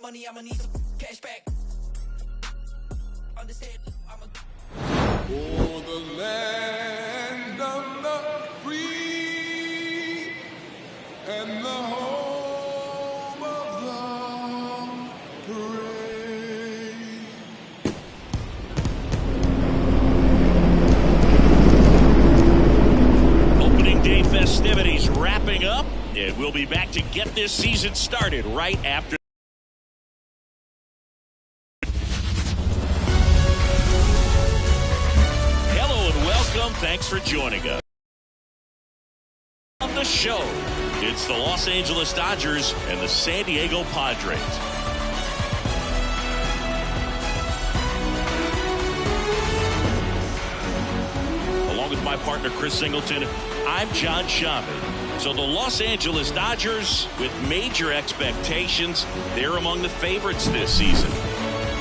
money, I'ma need some cash back. Understand, For the land of the free and the home of the brave. Opening day festivities wrapping up, and we'll be back to get this season started right after. Thanks for joining us on the show. It's the Los Angeles Dodgers and the San Diego Padres. Along with my partner Chris Singleton, I'm John Schaman. So the Los Angeles Dodgers, with major expectations, they're among the favorites this season.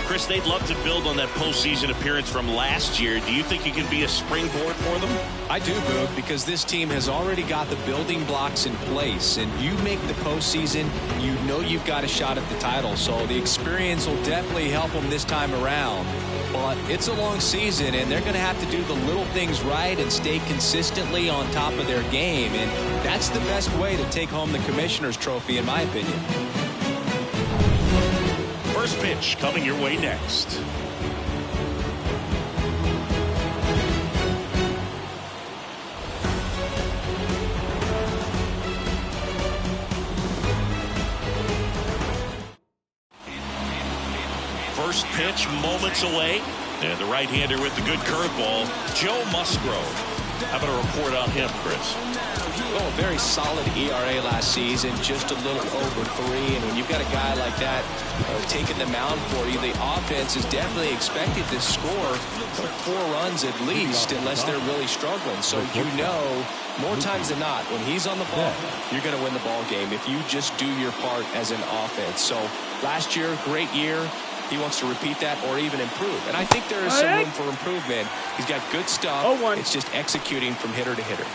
Chris, they'd love to build on that postseason appearance from last year. Do you think it can be a springboard for them? I do, Boog, because this team has already got the building blocks in place. And you make the postseason, you know you've got a shot at the title. So the experience will definitely help them this time around. But it's a long season, and they're going to have to do the little things right and stay consistently on top of their game. And that's the best way to take home the Commissioner's Trophy, in my opinion. First pitch coming your way next. First pitch moments away. And the right-hander with the good curveball, Joe Musgrove. How about a report on him, Chris? Oh, a very solid ERA last season, just a little over 3. And when you've got a guy like that taking the mound for you, the offense is definitely expected to score 4 runs at least, unless they're really struggling. So you know, more times than not, when he's on the ball, you're going to win the ball game if you just do your part as an offense. So last year, great year. He wants to repeat that or even improve. And I think there is some room for improvement. He's got good stuff. It's just executing from hitter to hitter.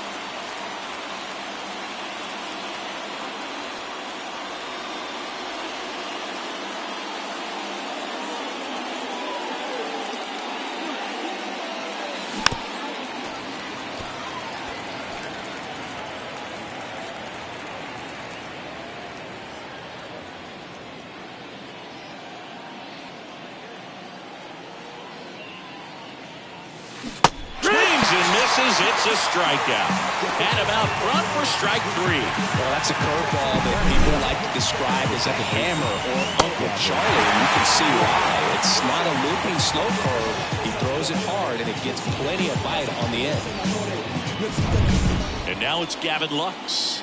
It's a strikeout. And about front for strike 3. Well, that's a curveball that people like to describe as a hammer or Uncle Charlie, and you can see why. It's not a looping slow curve. He throws it hard, and it gets plenty of bite on the end. And now it's Gavin Lux.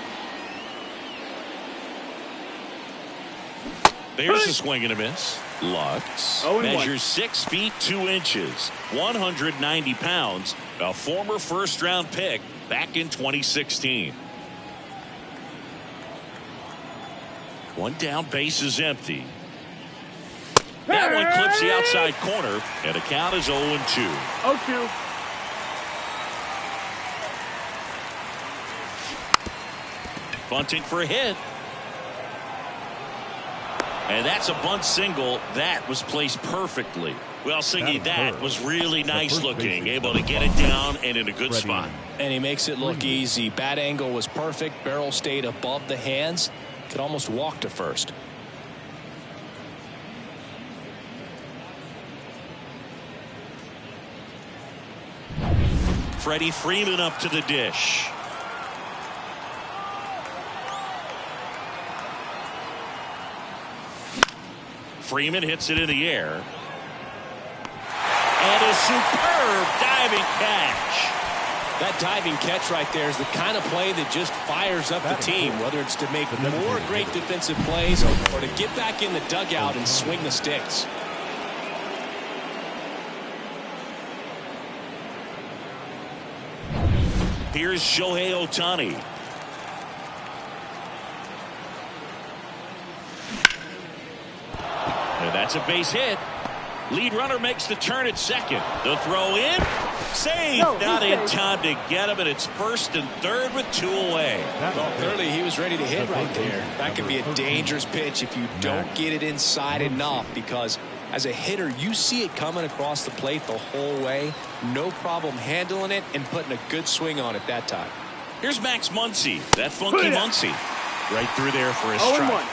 There's a swing and a miss. Lux measures 6 feet 2 inches, 190 pounds, a former first-round pick back in 2016. One down, base is empty. That one clips the outside corner, and the count is 0-2. 0-2. Bunting for a hit. And that's a bunt single. That was placed perfectly. Well, Singy, that was really nice looking. Able to get it down and in a good spot. And he makes it look easy. Bat angle was perfect. Barrel stayed above the hands. Could almost walk to first. Freddie Freeman up to the dish. Freeman hits it in the air. And a superb diving catch. That diving catch right there is the kind of play that just fires up the team, whether it's to make more great defensive plays or to get back in the dugout and swing the sticks. Here's Shohei Ohtani. And that's a base hit. Lead runner makes the turn at second. The throw in. Save, not in time to get him, and it's first and third with 2 away. Well, clearly he was ready to hit right there. That could be a dangerous pitch if you don't get it inside enough, because as a hitter, you see it coming across the plate the whole way. No problem handling it and putting a good swing on it that time. Here's Max Muncy, that funky Muncy. Right through there for a strike.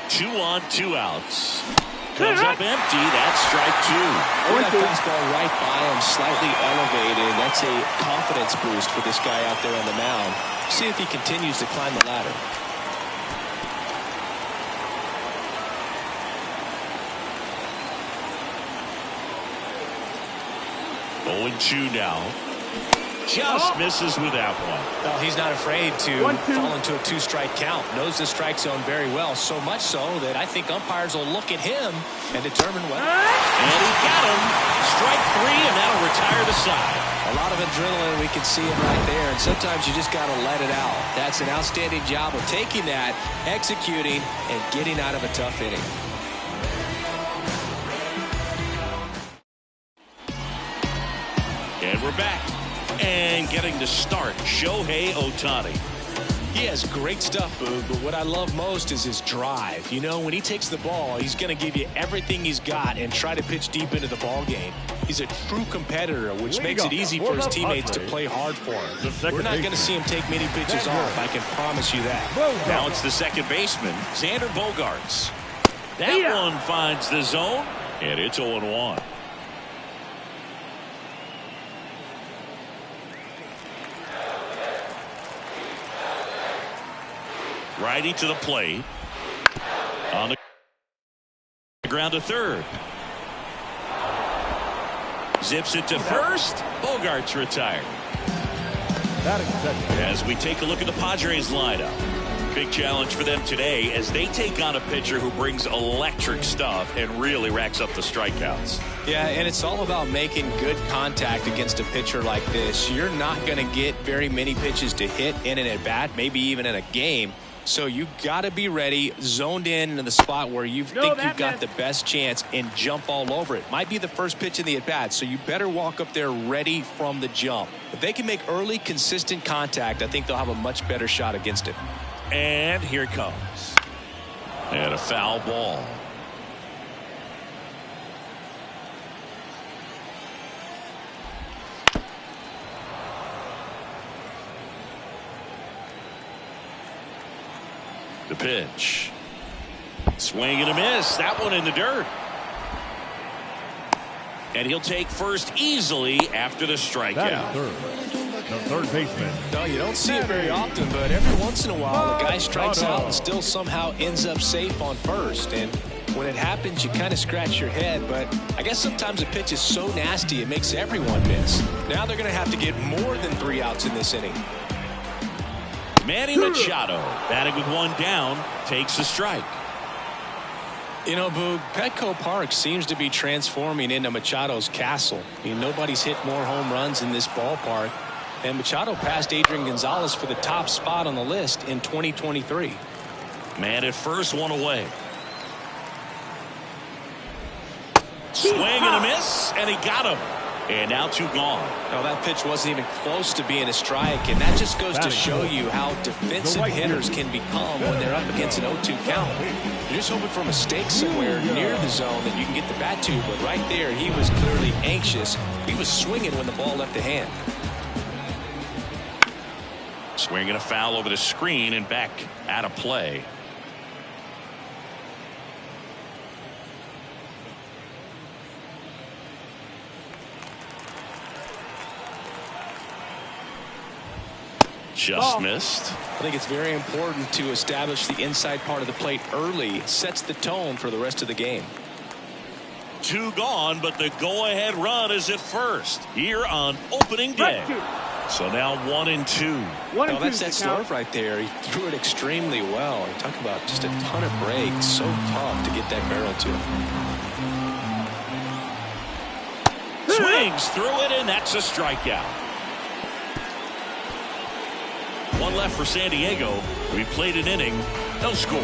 2 on, 2 outs. Comes up empty. That's strike 2. That fastball right by him, slightly elevated. That's a confidence boost for this guy out there on the mound. See if he continues to climb the ladder. 0-2 now. Just misses with that one. Well, he's not afraid to fall into a 2-strike count. Knows the strike zone very well. So much so that I think umpires will look at him and determine what. And he got him. Strike 3, and that'll retire the side. A lot of adrenaline. We can see it right there. And sometimes you just got to let it out. That's an outstanding job of taking that, executing, and getting out of a tough inning. And we're back. And getting to start, Shohei Ohtani. He has great stuff, Boog, but what I love most is his drive. You know, when he takes the ball, he's going to give you everything he's got and try to pitch deep into the ball game. He's a true competitor, which makes it easy for his teammates to play hard for him. We're not going to see him take many pitches off, I can promise you that. Now it's the second baseman, Xander Bogaerts. That one finds the zone, and it's 0-1. Righty to the plate. On the ground to third. Zips it to first. Bogaerts retired. As we take a look at the Padres lineup. Big challenge for them today as they take on a pitcher who brings electric stuff and really racks up the strikeouts. Yeah, and it's all about making good contact against a pitcher like this. You're not going to get very many pitches to hit in an at-bat, maybe even in a game. So you got to be ready, zoned in the spot where you think you've got the best chance and jump all over it. Might be the first pitch in the at-bat, so you better walk up there ready from the jump. If they can make early, consistent contact, I think they'll have a much better shot against it. And here it comes. And a foul ball. The pitch. Swing and a miss. That one in the dirt. And he'll take first easily after the strikeout. The third baseman. No, you don't see it very often, but every once in a while, the guy strikes out and still somehow ends up safe on first. And when it happens, you kind of scratch your head. But I guess sometimes a pitch is so nasty, it makes everyone miss. Now they're going to have to get more than 3 outs in this inning. Manny Machado, batting with 1 down, takes a strike. You know, Boog, Petco Park seems to be transforming into Machado's castle. I mean, nobody's hit more home runs in this ballpark. And Machado passed Adrian Gonzalez for the top spot on the list in 2023. Man at first, 1 away. Swing and a miss, and he got him. And now 2 gone. No, that pitch wasn't even close to being a strike, and that just goes to show you how defensive hitters can become when they're up against an 0-2 count. You're just hoping for a mistake somewhere near the zone that you can get the bat to, but right there he was clearly anxious. He was swinging when the ball left the hand. Swinging a foul over the screen and back out of play. Just missed. I think it's very important to establish the inside part of the plate early. It sets the tone for the rest of the game. 2 gone, but the go-ahead run is at first here on opening day. So now 1-2. Well, that's that stuff right there. He threw it extremely well. You talk about just a ton of breaks. So tough to get that barrel to. Swings through it, and that's a strikeout. One left for San Diego. We played an inning. No score.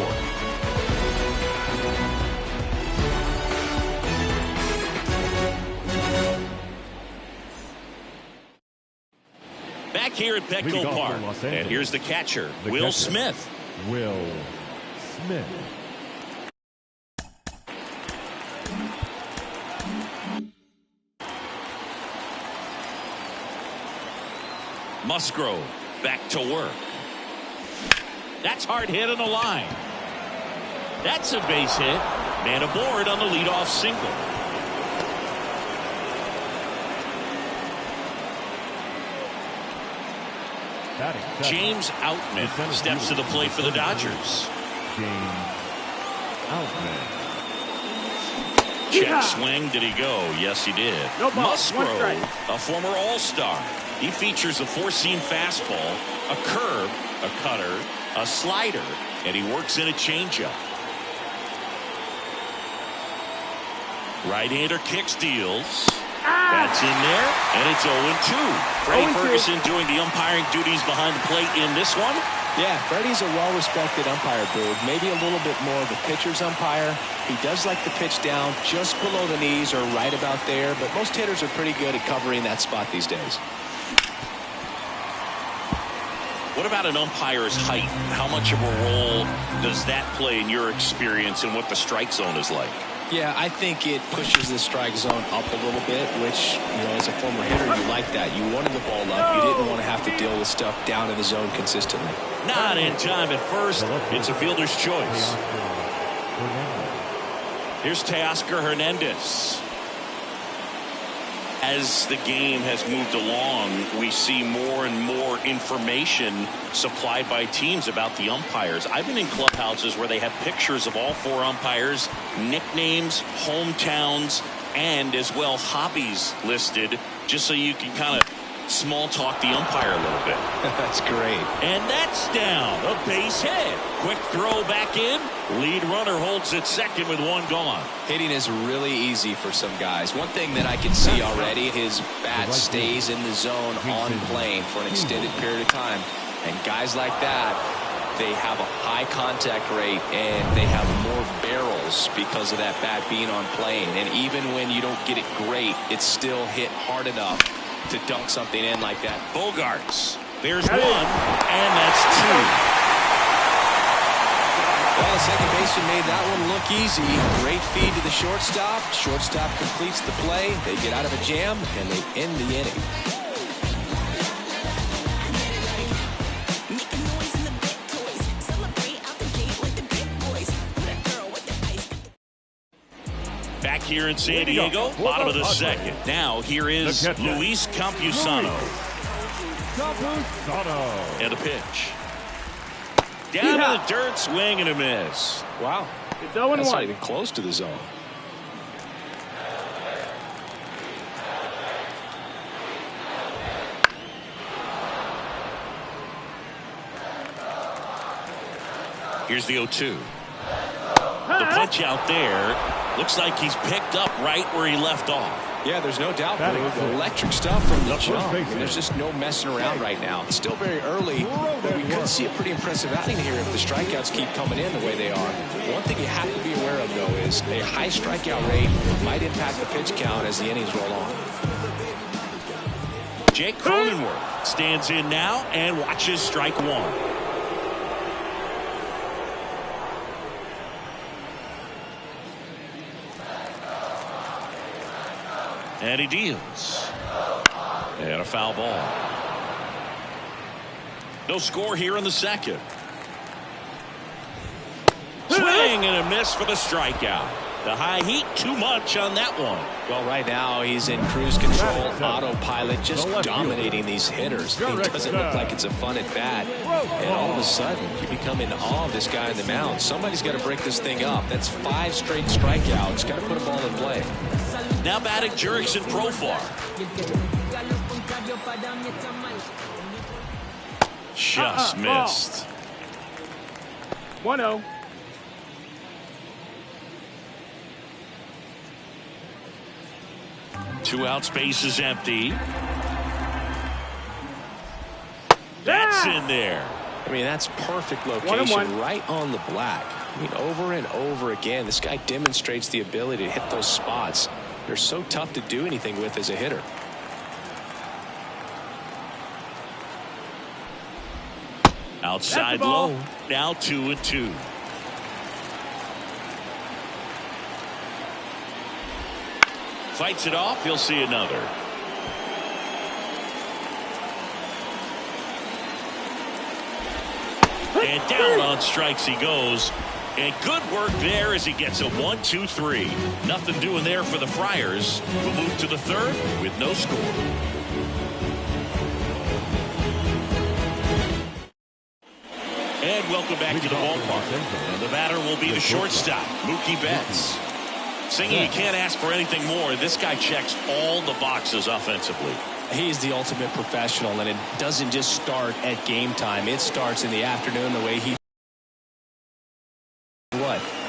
Back here at Petco Park. And here's the catcher, Will Smith. Will Smith. Musgrove back to work. That's hard hit on the line. That's a base hit. Man aboard on the leadoff single. James Outman steps to the plate for the Dodgers. James Outman. Check swing. Did he go? Yes, he did. Musgrove, a former All-Star. He features a four-seam fastball, a curve, a cutter, a slider, and he works in a changeup. Right-hander kicks, deals. That's in there, and it's 0-2. Freddie Ferguson doing the umpiring duties behind the plate in this one. Yeah, Freddie's a well-respected umpire, Boog. Maybe a little bit more of a pitcher's umpire. He does like the pitch down just below the knees or right about there, but most hitters are pretty good at covering that spot these days. What about an umpire's height? How much of a role does that play in your experience and what the strike zone is like? Yeah, I think it pushes the strike zone up a little bit, which, you know, as a former hitter, you like that. You wanted the ball up. You didn't want to have to deal with stuff down in the zone consistently. Not in time at first. It's a fielder's choice. Here's Teoscar Hernandez. As the game has moved along, we see more and more information supplied by teams about the umpires. I've been in clubhouses where they have pictures of all four umpires, nicknames, hometowns, and as well hobbies listed, just so you can kind of small talk the umpire a little bit. That's great. And that's down. A base hit. Quick throw back in. Lead runner holds at second with one gone. Hitting is really easy for some guys. One thing that I can see already, his bat stays in the zone on plane for an extended period of time. And guys like that, they have a high contact rate and they have more barrels because of that bat being on plane. And even when you don't get it great, it's still hit hard enough to dunk something in like that. Bogarts. There's one, and that's two. Well, the second baseman made that one look easy. Great feed to the shortstop. Shortstop completes the play. They get out of a jam, and they end the inning. Back here in San Diego, bottom of the second. Now here is Luis Campusano. And a pitch. Down to the dirt, swing and a miss. Wow. It's 0-1. That's not even close to the zone. Here's the 0-2. The punch out there. Looks like he's picked up right where he left off. Yeah, there's no doubt. Electric stuff from the jump. I mean, there's just no messing around right now. It's still very early, but we could see a pretty impressive outing here if the strikeouts keep coming in the way they are. One thing you have to be aware of, though, is a high strikeout rate might impact the pitch count as the innings roll on. Jake Cronenworth stands in now and watches strike one. And he deals. And a foul ball. No score here in the second. Swing and a miss for the strikeout. The high heat, too much on that one. Well, right now he's in cruise control, autopilot, just dominating these hitters. It doesn't look like it's a fun at bat. And all of a sudden, you become in awe of this guy in the mound. Somebody's got to break this thing up. That's 5 straight strikeouts. Got to put a ball in play. Now batting Jurickson Profar. Just missed. 1-0. Two out, space is empty. That's in there. I mean, that's perfect location, right on the black. I mean, over and over again, this guy demonstrates the ability to hit those spots. They're so tough to do anything with as a hitter. Outside low. Now 2-2. Fights it off. He'll see another. And down on strikes he goes. And good work there as he gets a 1-2-3. Nothing doing there for the Friars. We'll move to the third with no score. And welcome back to the ballpark. And the batter will be the shortstop, Mookie Betts. Singing, you can't ask for anything more. This guy checks all the boxes offensively. He's the ultimate professional, and it doesn't just start at game time. It starts in the afternoon the way he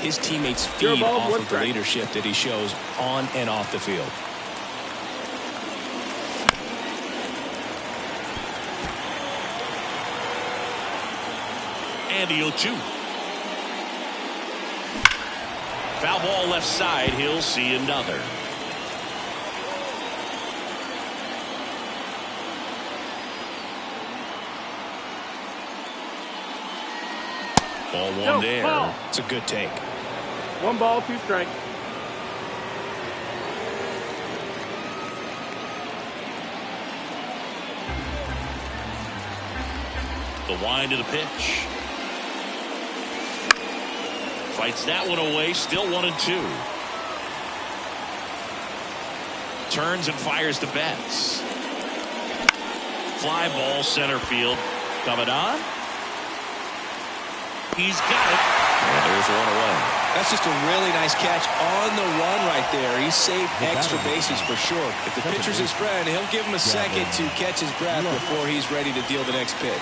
his teammates feed off of the leadership that he shows on and off the field. And the 0-2. Foul ball left side. He'll see another. Ball one there. Ball. It's a good take. 1 ball, 2 strikes. The wind of the pitch. Fights that one away. Still 1-2. Turns and fires to Betts. Fly ball center field. Coming on. He's got it. And there's one away. That's just a really nice catch on the run right there. He saved extra bases for sure. If the pitcher's his friend, he'll give him a second to catch his breath before he's ready to deal the next pitch.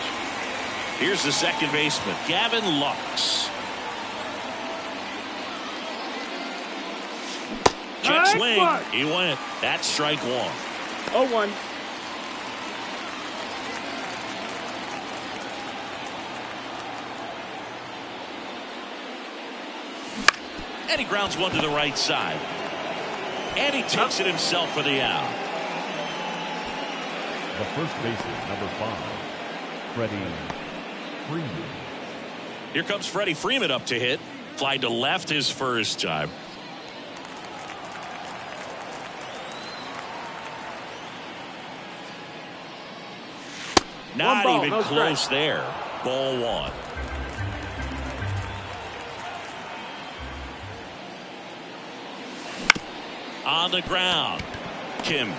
Here's the second baseman, Gavin Lux. Jet swing. He went. That's strike one. 0-1. And he grounds one to the right side. And he takes it himself for the out. The first baseman, number 5, Freddie Freeman. Here comes Freddie Freeman up to hit. Fly to left his first time. Not ball, even no close strike. there. Ball one. On the ground. Kim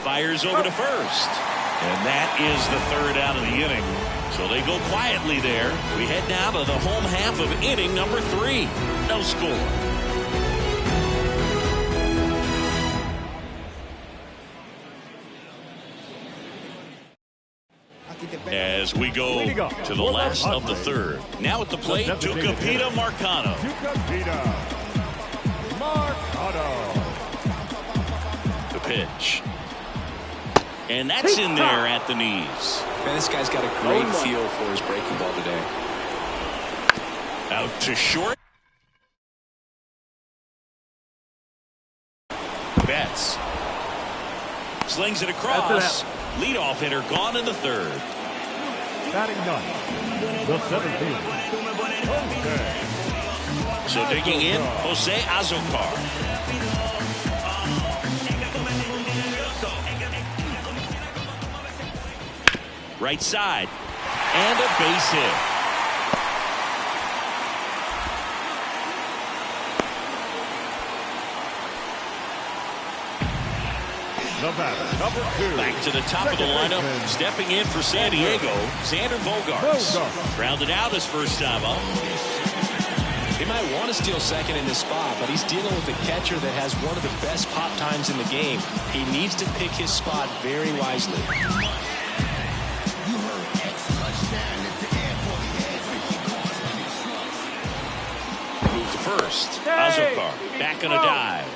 fires over to first. And that is the third out of the inning. So they go quietly there. We head now to the home half of inning number 3. No score. As we go to the last of the third. Now at the plate, Tucupita Marcano. The pitch. And that's in there at the knees. Man, this guy's got a great feel for his breaking ball today. Out to short. Betts slings it across. Leadoff hitter gone in the third. Batting ninth, the center fielder. So digging in, Jose Azocar. Right side. And a base hit. The batter, number 2. Back to the top of the lineup. Stepping in for San Diego, Xander Bogaerts. Grounded out his first time up. He might want to steal second in this spot, but he's dealing with a catcher that has one of the best pop times in the game. He needs to pick his spot very wisely. Move to first. Azocar back on a dive.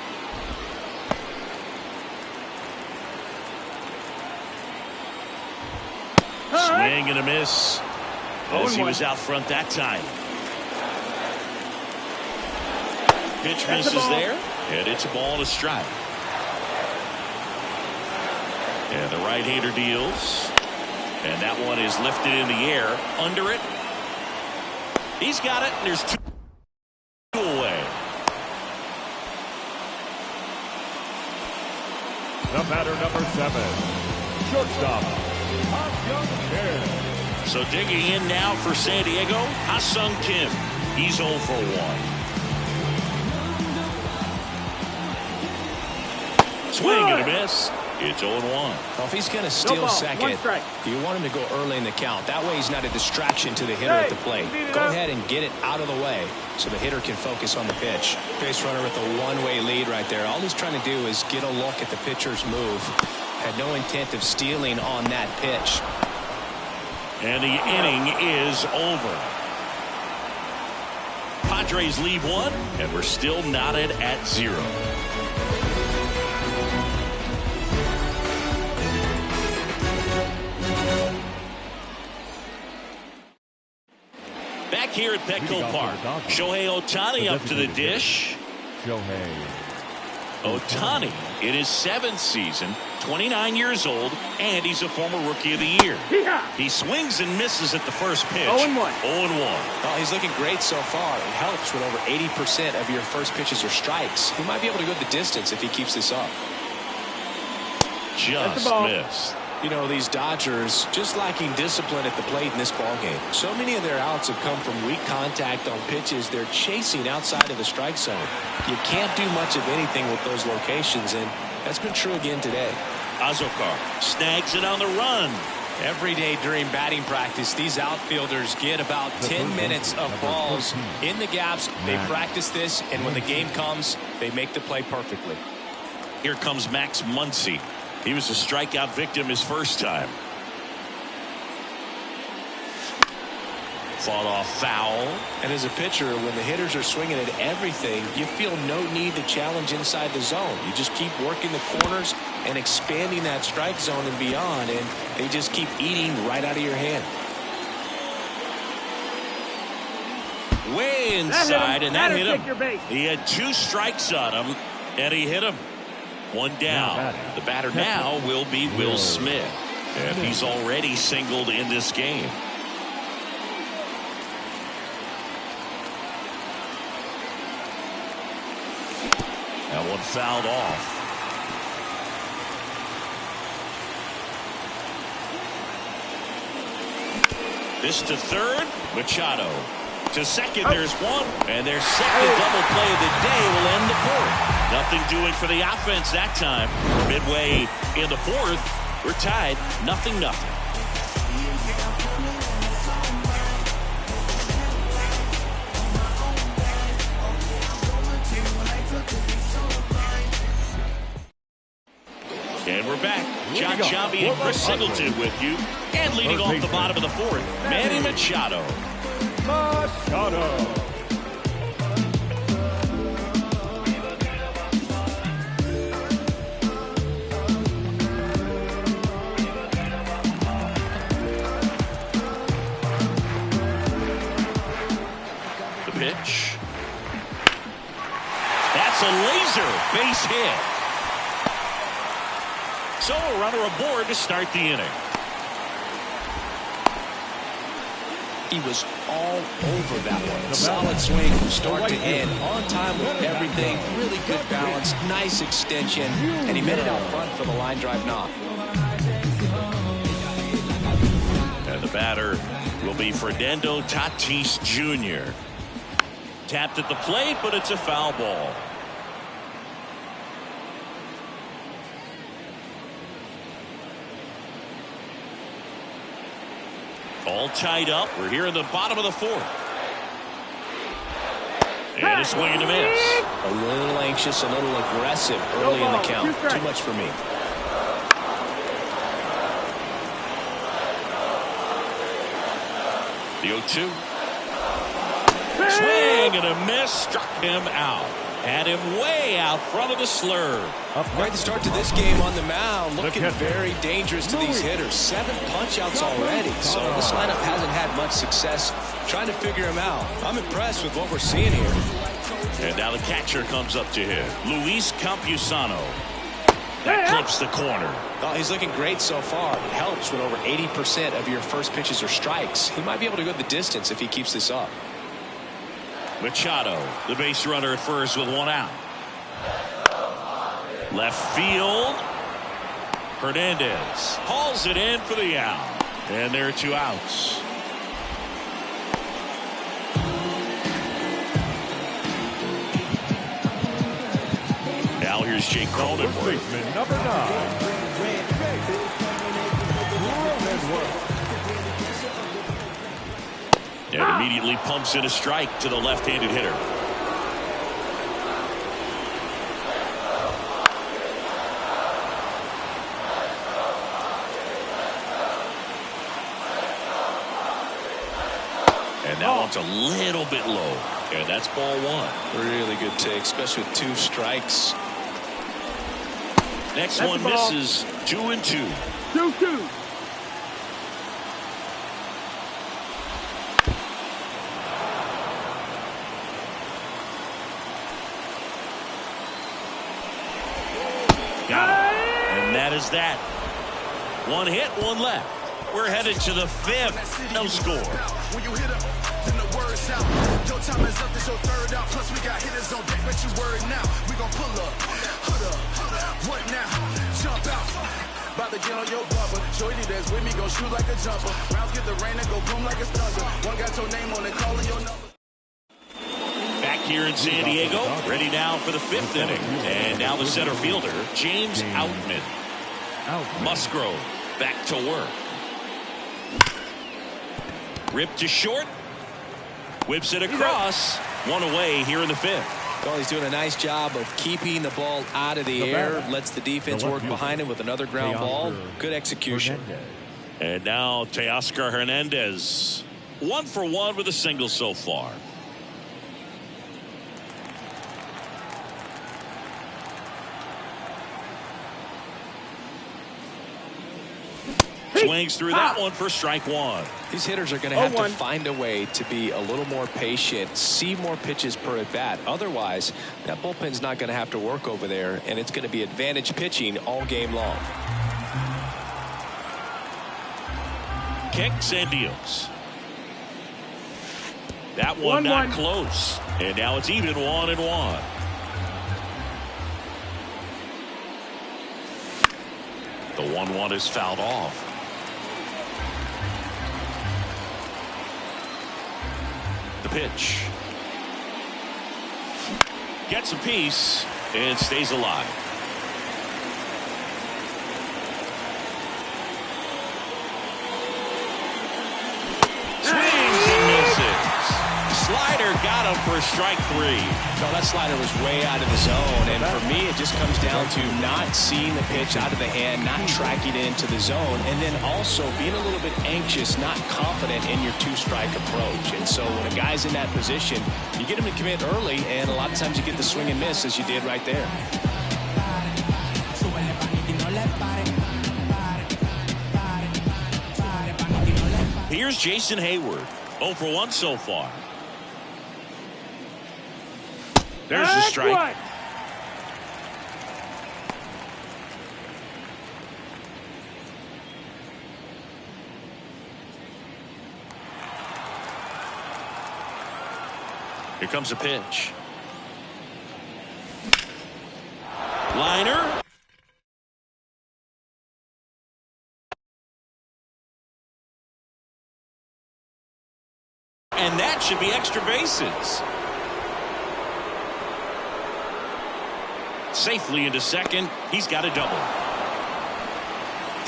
Swing and a miss. As he 0-1. was out front that time. Pitch That's a misses ball. there, and it's a ball and a strike. And the right-hander deals. And that one is lifted in the air. Under it. He's got it, and there's two away. The batter, number 7, shortstop, Ha-Seong Kim. So digging in now for San Diego, Ha-Seong Kim. He's 0 for 1. Swing and a miss. It's 0-1. Well, if he's going to steal ball, second, 1 strike. you want him to go early in the count. That way he's not a distraction to the hitter at the plate. Go ahead and get it out of the way so the hitter can focus on the pitch. Base runner with a one-way lead right there. All he's trying to do is get a look at the pitcher's move. Had no intent of stealing on that pitch. And the inning is over. Padres lead 1, and we're still knotted at 0. Back here at Petco Park, Shohei Ohtani up to the dish. Shohei. Ohtani in his 7th season, 29 years old, and he's a former Rookie of the Year. He swings and misses at the first pitch. 0-1. 0-1. Well, he's looking great so far. It helps when over 80% of your first pitches are strikes. He might be able to go the distance if he keeps this up. Just missed. You know, these Dodgers just lacking discipline at the plate in this ballgame. So many of their outs have come from weak contact on pitches they're chasing outside of the strike zone. You can't do much of anything with those locations, and that's been true again today. Azokar snags it on the run. Every day during batting practice, these outfielders get about 10 minutes of balls in the gaps. They practice this, and when the game comes, they make the play perfectly. Here comes Max Muncy. He was a strikeout victim his first time. Fought off foul. And as a pitcher, when the hitters are swinging at everything, you feel no need to challenge inside the zone. You just keep working the corners and expanding that strike zone and beyond, and they just keep eating right out of your hand. Way inside, and that hit him. Take your base. He had 2 strikes on him, and he hit him. 1 down. The batter now will be Will Smith, and he's already singled in this game. That one fouled off. This to third, Machado. To second, there's one, and their second double play of the day will end the 4th. Nothing doing for the offense that time. Midway in the 4th, we're tied 0-0. And we're back. John Sciambi and Chris Singleton with you. And leading off the bottom of the 4th, Manny Machado. Machado. The pitch. That's a laser base hit. So a runner aboard to start the inning. He was all over that one. Solid swing from start to end. On time with everything. Really good balance. Nice extension. And he made it out front for the line drive knock. And the batter will be Fernando Tatis Jr. Tapped at the plate, but it's a foul ball. All tied up. We're here in the bottom of the 4th. And a swing and a miss. A little anxious, a little aggressive early in the count. Too much for me. The 0-2. Swing and a miss. Struck him out. Had him way out front of the slurve. Great start to this game on the mound. Looking very dangerous to these hitters. 7 punch-outs already. So this lineup hasn't had much success trying to figure him out. I'm impressed with what we're seeing here. And now the catcher comes up to him. Luis Campusano. That clips the corner. Oh, he's looking great so far. It helps when over 80% of your first pitches are strikes. He might be able to go the distance if he keeps this up. Machado, the base runner at first with 1 out. Left field. Hernandez hauls it in for the out. And there are 2 outs. Now here's Jake Cronenworth. Number 9. And immediately pumps in a strike to the left-handed hitter. And that one's a little bit low. And that's ball 1. Really good take, especially with 2 strikes. Next one misses. 2-2. 2-2. Got him. And that is that. 1 hit, 1 left. We're headed to the 5th. No score. When you hit up, then the word's out. Your time is up, this your 3rd out. Plus we got hitters on deck, bet you word now. We gon' pull up, hood up. What now? Jump out. About to get on your bumper. Shorty that's with me gon' shoot like a jumper. Rounds get the rain and go boom like a thunder. One got your name on it, calling your number. Back here in San Diego, ready now for the 5th inning. And now the center fielder, James Outman. Musgrove back to work. Ripped to short. Whips it across. 1 away here in the 5th. Well, he's doing a nice job of keeping the ball out of the air. Lets the defense work behind him with another ground ball. Good execution. And now Teoscar Hernandez. 1 for 1 with a single so far. Swings through that one for strike 1. These hitters are going to have to find a way to be a little more patient, see more pitches per at bat. Otherwise, that bullpen's not going to have to work over there, and it's going to be advantage pitching all game long. Kicks and deals. That one not close. And now it's even 1-1. The 1-1 is fouled off. The pitch. Gets a piece and stays alive. Swings and misses. Slider got him for strike 3. No, that slider was way out of the zone, and for me it just comes down to not seeing the pitch out of the hand, not tracking it into the zone, and then also being a little bit anxious, not confident in your 2-strike approach. And so when a guy's in that position, you get him to commit early, and a lot of times you get the swing and miss as you did right there. Here's Jason Hayward. 0 for 1 so far. There's the strike. Here comes a pitch. Liner. And that should be extra bases. Safely into second. He's got a double.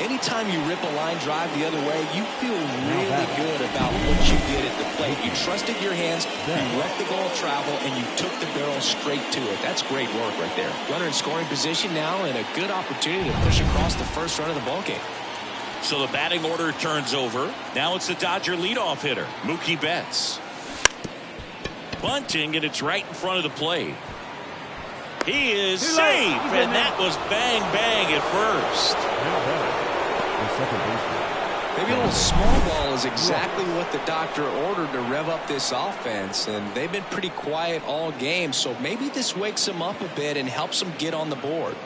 Anytime you rip a line drive the other way, you feel really good about what you did at the plate. You trusted your hands, you let the ball travel, and you took the barrel straight to it. That's great work right there. Runner in scoring position now, and a good opportunity to push across the first run of the ballgame. So the batting order turns over. Now it's the Dodger leadoff hitter, Mookie Betts. Bunting, and it's right in front of the plate. He is safe, and that was bang, bang at first. The second baseman. Maybe a little small ball is exactly what the doctor ordered to rev up this offense, and they've been pretty quiet all game, so maybe this wakes them up a bit and helps them get on the board.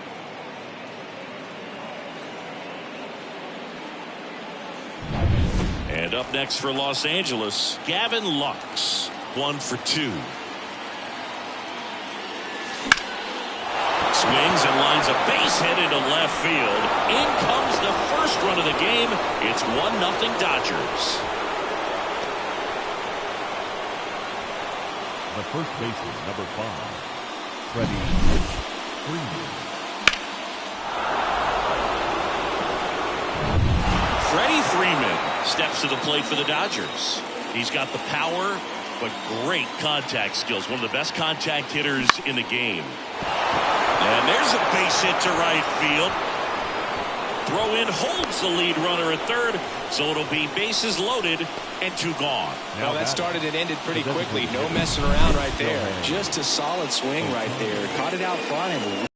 And up next for Los Angeles, Gavin Lux, 1 for 2. Swings and lines a base hit into left field. In comes the first run of the game. It's 1-0 Dodgers. The first baseman, number 5, Freddie Freeman. Freddie Freeman steps to the plate for the Dodgers. He's got the power, but great contact skills. One of the best contact hitters in the game. And there's a base hit to right field. Throw in holds the lead runner at third, so it'll be bases loaded and 2 gone. Well, that started and ended pretty quickly. No messing around right there. Just a solid swing right there. Caught it out front and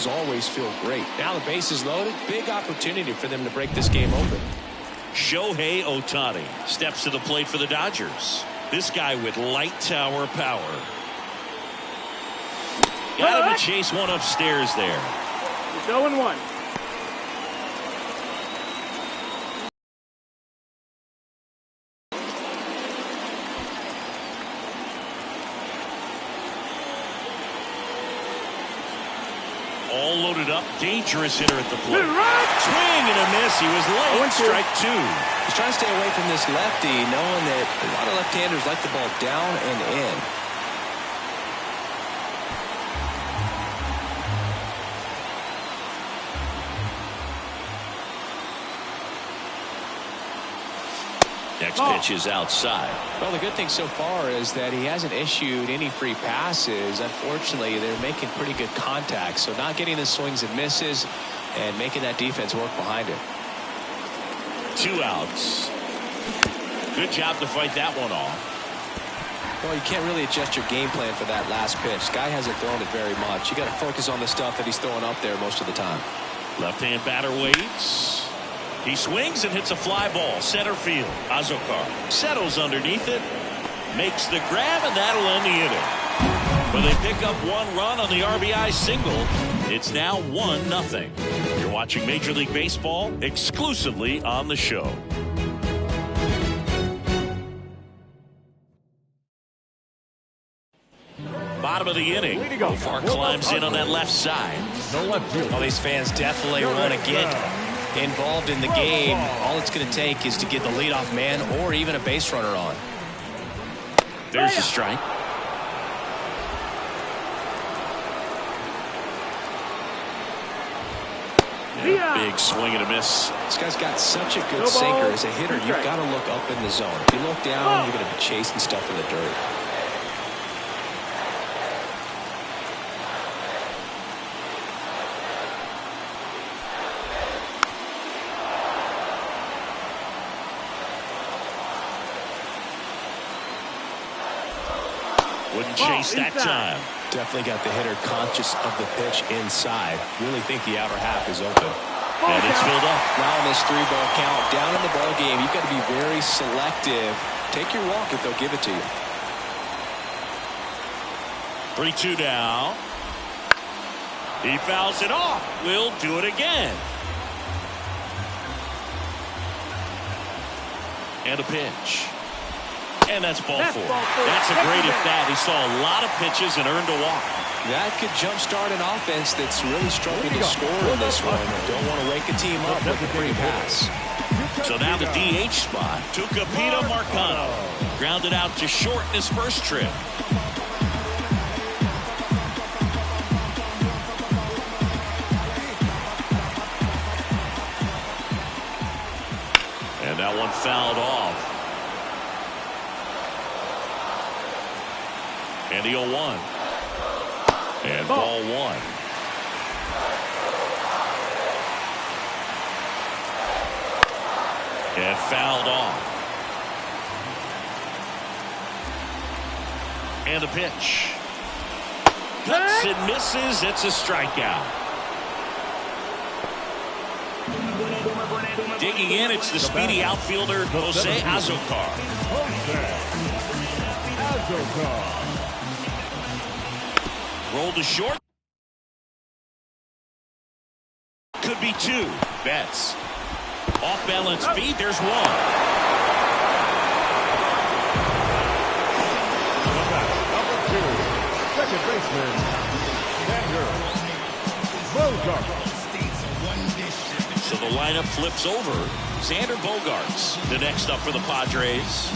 always feel great. Now the base is loaded. Big opportunity for them to break this game open. Shohei Ohtani steps to the plate for the Dodgers. This guy with light tower power. Got him to chase one upstairs there. It's 0-1. All loaded up. Dangerous hitter at the plate. Swing and a miss. He was late. Strike 2. He's trying to stay away from this lefty, knowing that a lot of left-handers like the ball down and in. Next pitch is outside. Well, the good thing so far is that he hasn't issued any free passes. Unfortunately, they're making pretty good contact, so not getting the swings and misses and making that defense work behind it. 2 outs. Good job to fight that one off. Well, you can't really adjust your game plan for that last pitch. Guy hasn't thrown it very much. You got to focus on the stuff that he's throwing up there most of the time. Left-hand batter waits. He swings and hits a fly ball. Center field. Azokar settles underneath it. Makes the grab, and that'll end the inning. Well, they pick up 1 run on the RBI single. It's now 1-0. You're watching Major League Baseball exclusively on the show. Bottom of the inning. Far climbs in on that left side. Well, these fans definitely want to get involved in the game. All it's going to take is to get the leadoff man or even a base runner on. There's a strike. Big swing and a miss. This guy's got such a good sinker. As a hitter, you've got to look up in the zone. If you look down, you're going to be chasing stuff in the dirt. Wouldn't chase that time. Definitely got the hitter conscious of the pitch inside. Really think the outer half is open. And it's filled up. Now in this 3-ball count, down in the ball game, you've got to be very selective. Take your walk if they'll give it to you. 3-2 down. He fouls it off. Will do it again. And a pitch. And that's ball 4. That's a great at-bat. He saw a lot of pitches and earned a walk. That could jumpstart an offense that's really struggled to score in this one. Don't want to wake a team up with a free pass. So now the DH spot. Tucupita Marcano grounded out to short in his first trip. And that one fouled off. And the 0-1. And ball 1. And fouled off. And the pitch. cuts and misses. It's a strikeout. Digging in, it's the speedy outfielder, Jose Azocar. Rolled to short. Could be two. Betts. Off balance feet. There's one. Number 2, second baseman, Bogart. So the lineup flips over. Xander Bogaerts, the next up for the Padres.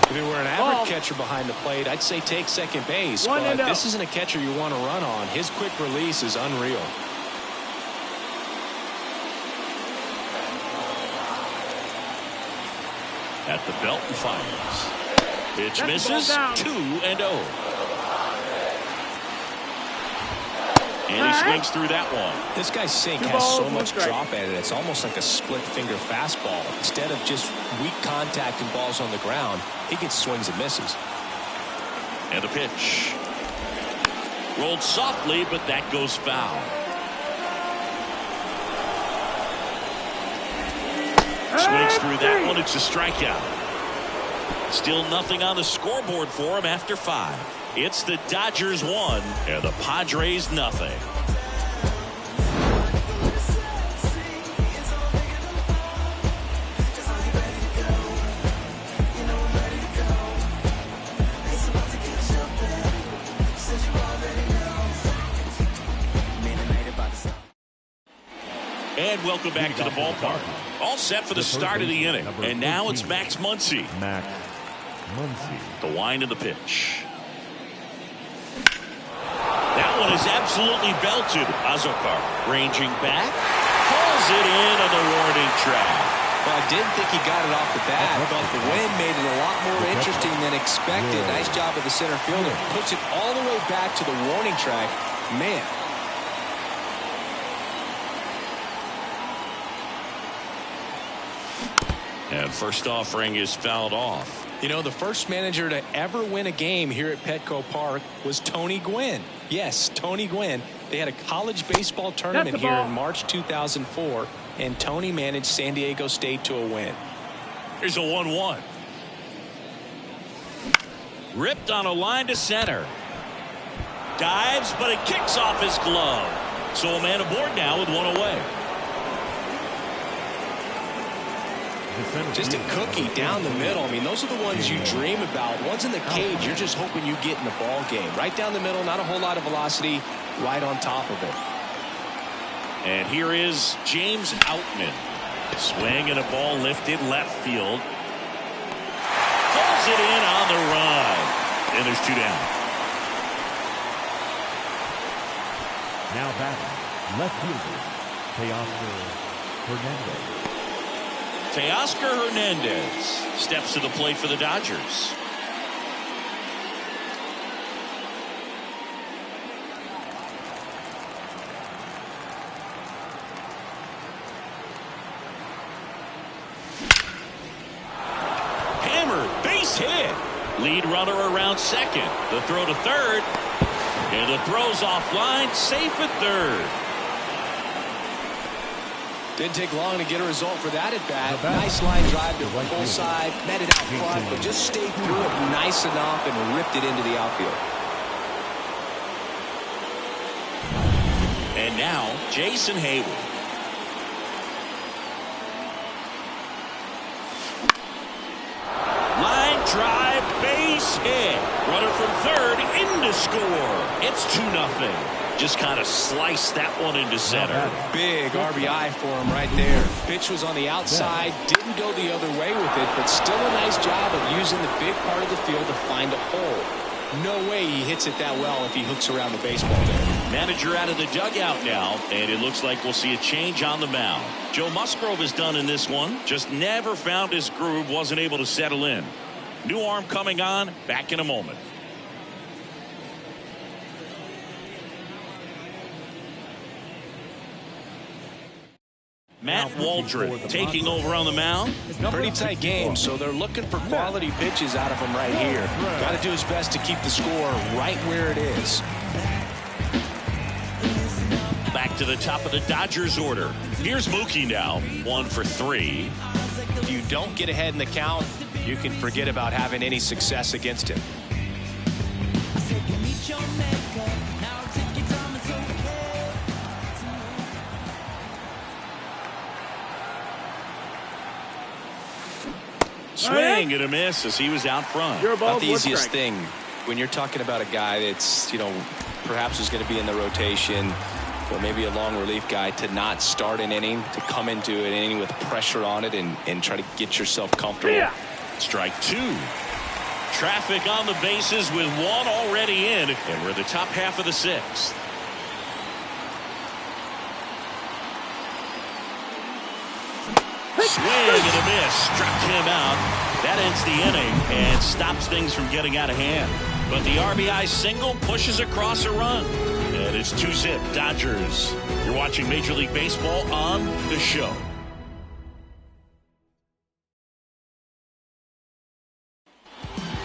If you were an average catcher behind the plate, I'd say take second base. But this isn't a catcher you want to run on. His quick release is unreal. At the belt and fires. Pitch misses. 2-0. And he swings through that one. This guy's sink has so much drop at it. It's almost like a split finger fastball. Instead of just weak contact and balls on the ground, he gets swings and misses. And a pitch. Rolled softly, but that goes foul. Swings through that one. It's a strikeout. Still nothing on the scoreboard for him after 5. It's the Dodgers 1 and the Padres nothing. And welcome back to the ballpark. All set for the start of the inning. And now it's Max Muncy. The wind of the pitch. That one is absolutely belted. Azocar ranging back. Pulls it in on the warning track. Well, I didn't think he got it off the bat, but the wind made it a lot more interesting than expected. Nice job of the center fielder. Puts it all the way back to the warning track. Man. And first offering is fouled off. You know, the first manager to ever win a game here at Petco Park was Tony Gwynn. Yes, Tony Gwynn. They had a college baseball tournament here in March 2004, and Tony managed San Diego State to a win. Here's a 1-1. Ripped on a line to center. Dives, but it kicks off his glove. So a man aboard now with one away. Just a cookie down the middle. I mean, those are the ones you dream about. Ones in the cage, you're just hoping you get in the ball game. Right down the middle, not a whole lot of velocity, right on top of it. And here is James Outman. Swing and a ball lifted left field. Pulls it in on the run. And there's 2 down. Now batting, left fielder, Teoscar Hernandez. Teoscar Hernandez steps to the plate for the Dodgers. Hammered, base hit. Lead runner around second. The throw to third. And the throw's offline, safe at third. Didn't take long to get a result for that at bat. Nice line drive to full side, met it out front, but just stayed through it nice enough and ripped it into the outfield. And now Jason Hayward. Line drive, base hit. Runner from third in to score. It's 2-0. Just kind of sliced that one into center. Big RBI for him right there. Pitch was on the outside, didn't go the other way with it, but still a nice job of using the big part of the field to find a hole. No way he hits it that well if he hooks around the baseball there. Manager out of the dugout now, and it looks like we'll see a change on the mound. Joe Musgrove is done in this one. Just never found his groove, wasn't able to settle in. New arm coming on, back in a moment. Matt Waldron taking over on the mound. Pretty tight game, so they're looking for quality pitches out of him right here. Got to do his best to keep the score right where it is. Back to the top of the Dodgers order. Here's Mookie now, 1 for 3. If you don't get ahead in the count, you can forget about having any success against him. Swing and a miss as he was out front. Not the easiest thing when you're talking about a guy that's, perhaps is going to be in the rotation, or maybe a long relief guy, to not start an inning, to come into an inning with pressure on it and try to get yourself comfortable. Yeah. Strike 2. Traffic on the bases with one already in, and we're the top half of the 6th. Swing and a miss. Struck him out. That ends the inning and stops things from getting out of hand. But the RBI single pushes across a run. And it's 2-zip Dodgers. You're watching Major League Baseball on The Show.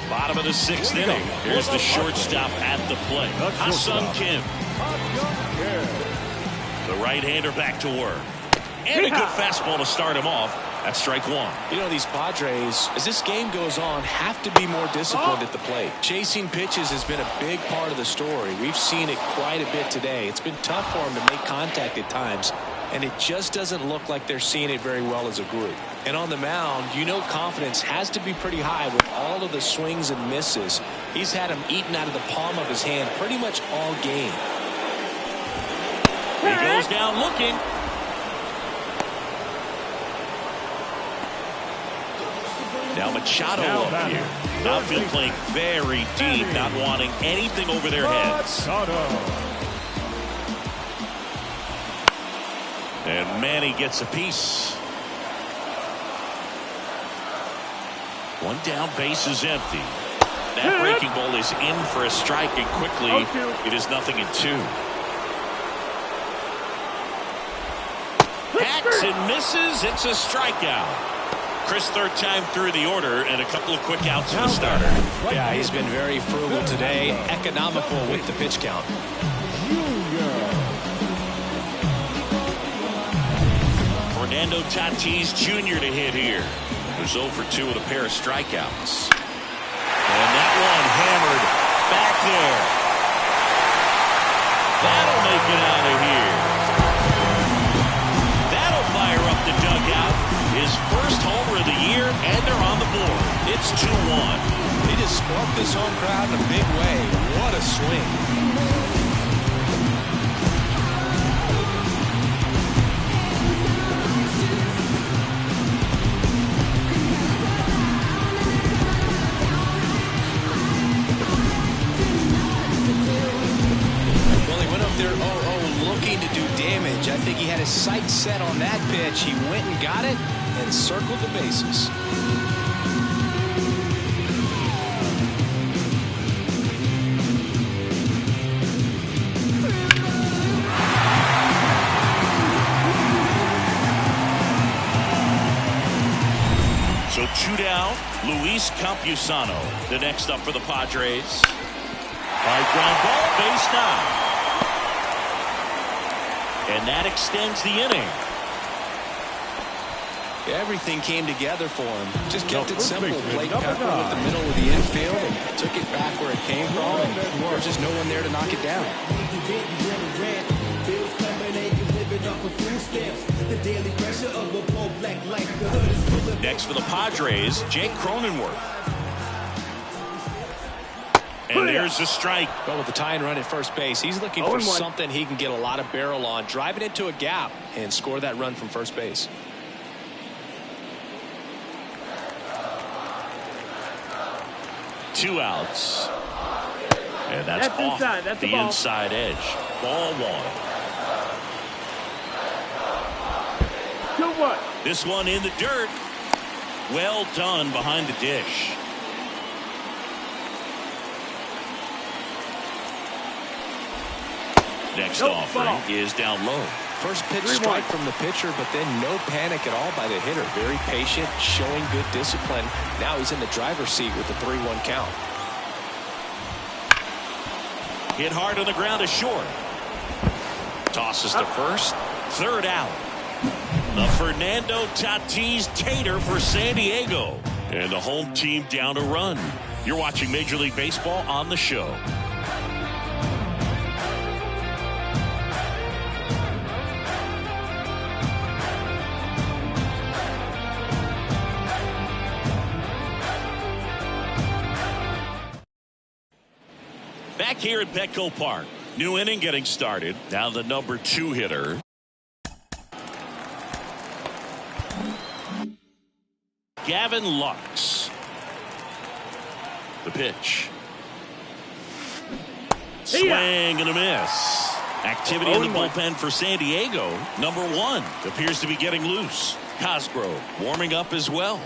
Bottom of the 6th inning. Here's the shortstop at the plate. Ha-Seong Kim. The right-hander back to work. And a good fastball to start him off. That's strike 1. These Padres, as this game goes on, have to be more disciplined at the plate. Chasing pitches has been a big part of the story. We've seen it quite a bit today. It's been tough for them to make contact at times, and it just doesn't look like they're seeing it very well as a group. And on the mound, confidence has to be pretty high with all of the swings and misses. He's had them eaten out of the palm of his hand pretty much all game. He goes down looking. Now Machado up here. Outfield playing very deep, not wanting anything over their heads. And Manny gets a piece. One down, base is empty. That breaking ball is in for a strike, and quickly it is 0-2. Hacks and misses. It's a strikeout. Chris, third time through the order, and a couple of quick outs for the starter. Yeah, he's been very frugal today, economical with the pitch count. Fernando Tatis Jr. to hit here. There's 0 for 2 with a pair of strikeouts. And that one hammered back there. That'll make it out of here. That'll fire up the dugout. His first homer of the year, and they're on the board. It's 2-1. They just sparked this home crowd in a big way. What a swing. Well, he went up there 0-0 looking to do damage. I think he had his sights set on that pitch. He went and got it and circled the bases. So 2 down. Luis Campusano, the next up for the Padres. High ground ball, base now. And that extends the inning. Everything came together for him. Just kept it simple. Played pepper with the middle of the infield and took it back where it came from. And there's just no one there to knock it down. Next for the Padres, Jake Cronenworth. And there's a strike. Well, with the tying run at first base, he's looking for something he can get a lot of barrel on. Drive it into a gap and score that run from first base. Two outs. And that's off inside. That's the inside edge. Ball 1. 2-1. This one in the dirt. Well done behind the dish. Next offering is down low. First pitch strike from the pitcher, but then no panic at all by the hitter. Very patient, showing good discipline. Now he's in the driver's seat with the 3-1 count. Hit hard on the ground to short. Tosses to first. Third out. The Fernando Tatis Tater for San Diego. And the home team down a run. You're watching Major League Baseball on the show. Back here at Petco Park. New inning getting started. Now the number 2 hitter. Gavin Lux. The pitch. Swing and a miss. Activity in the bullpen for San Diego. Number 1 appears to be getting loose. Cosgrove warming up as well.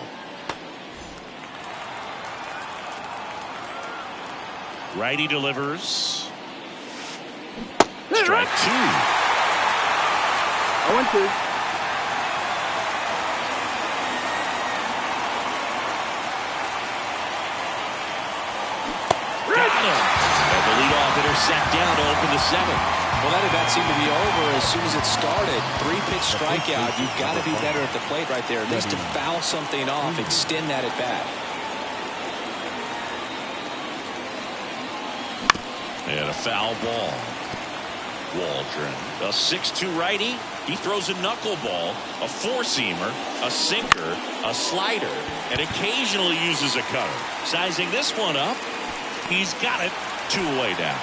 Righty delivers. Strike 2. 0-2. Got him. And the leadoff hitter sat down to open the 7th. Well, that at bat seemed to be over as soon as it started. 3-pitch strikeout. You've got to be better at the plate right there, at least to foul something off, extend that at bat. And a foul ball. Waldron, a 6'2 righty. He throws a knuckleball, a 4-seamer, a sinker, a slider, and occasionally uses a cutter. Sizing this one up, he's got it 2 away down.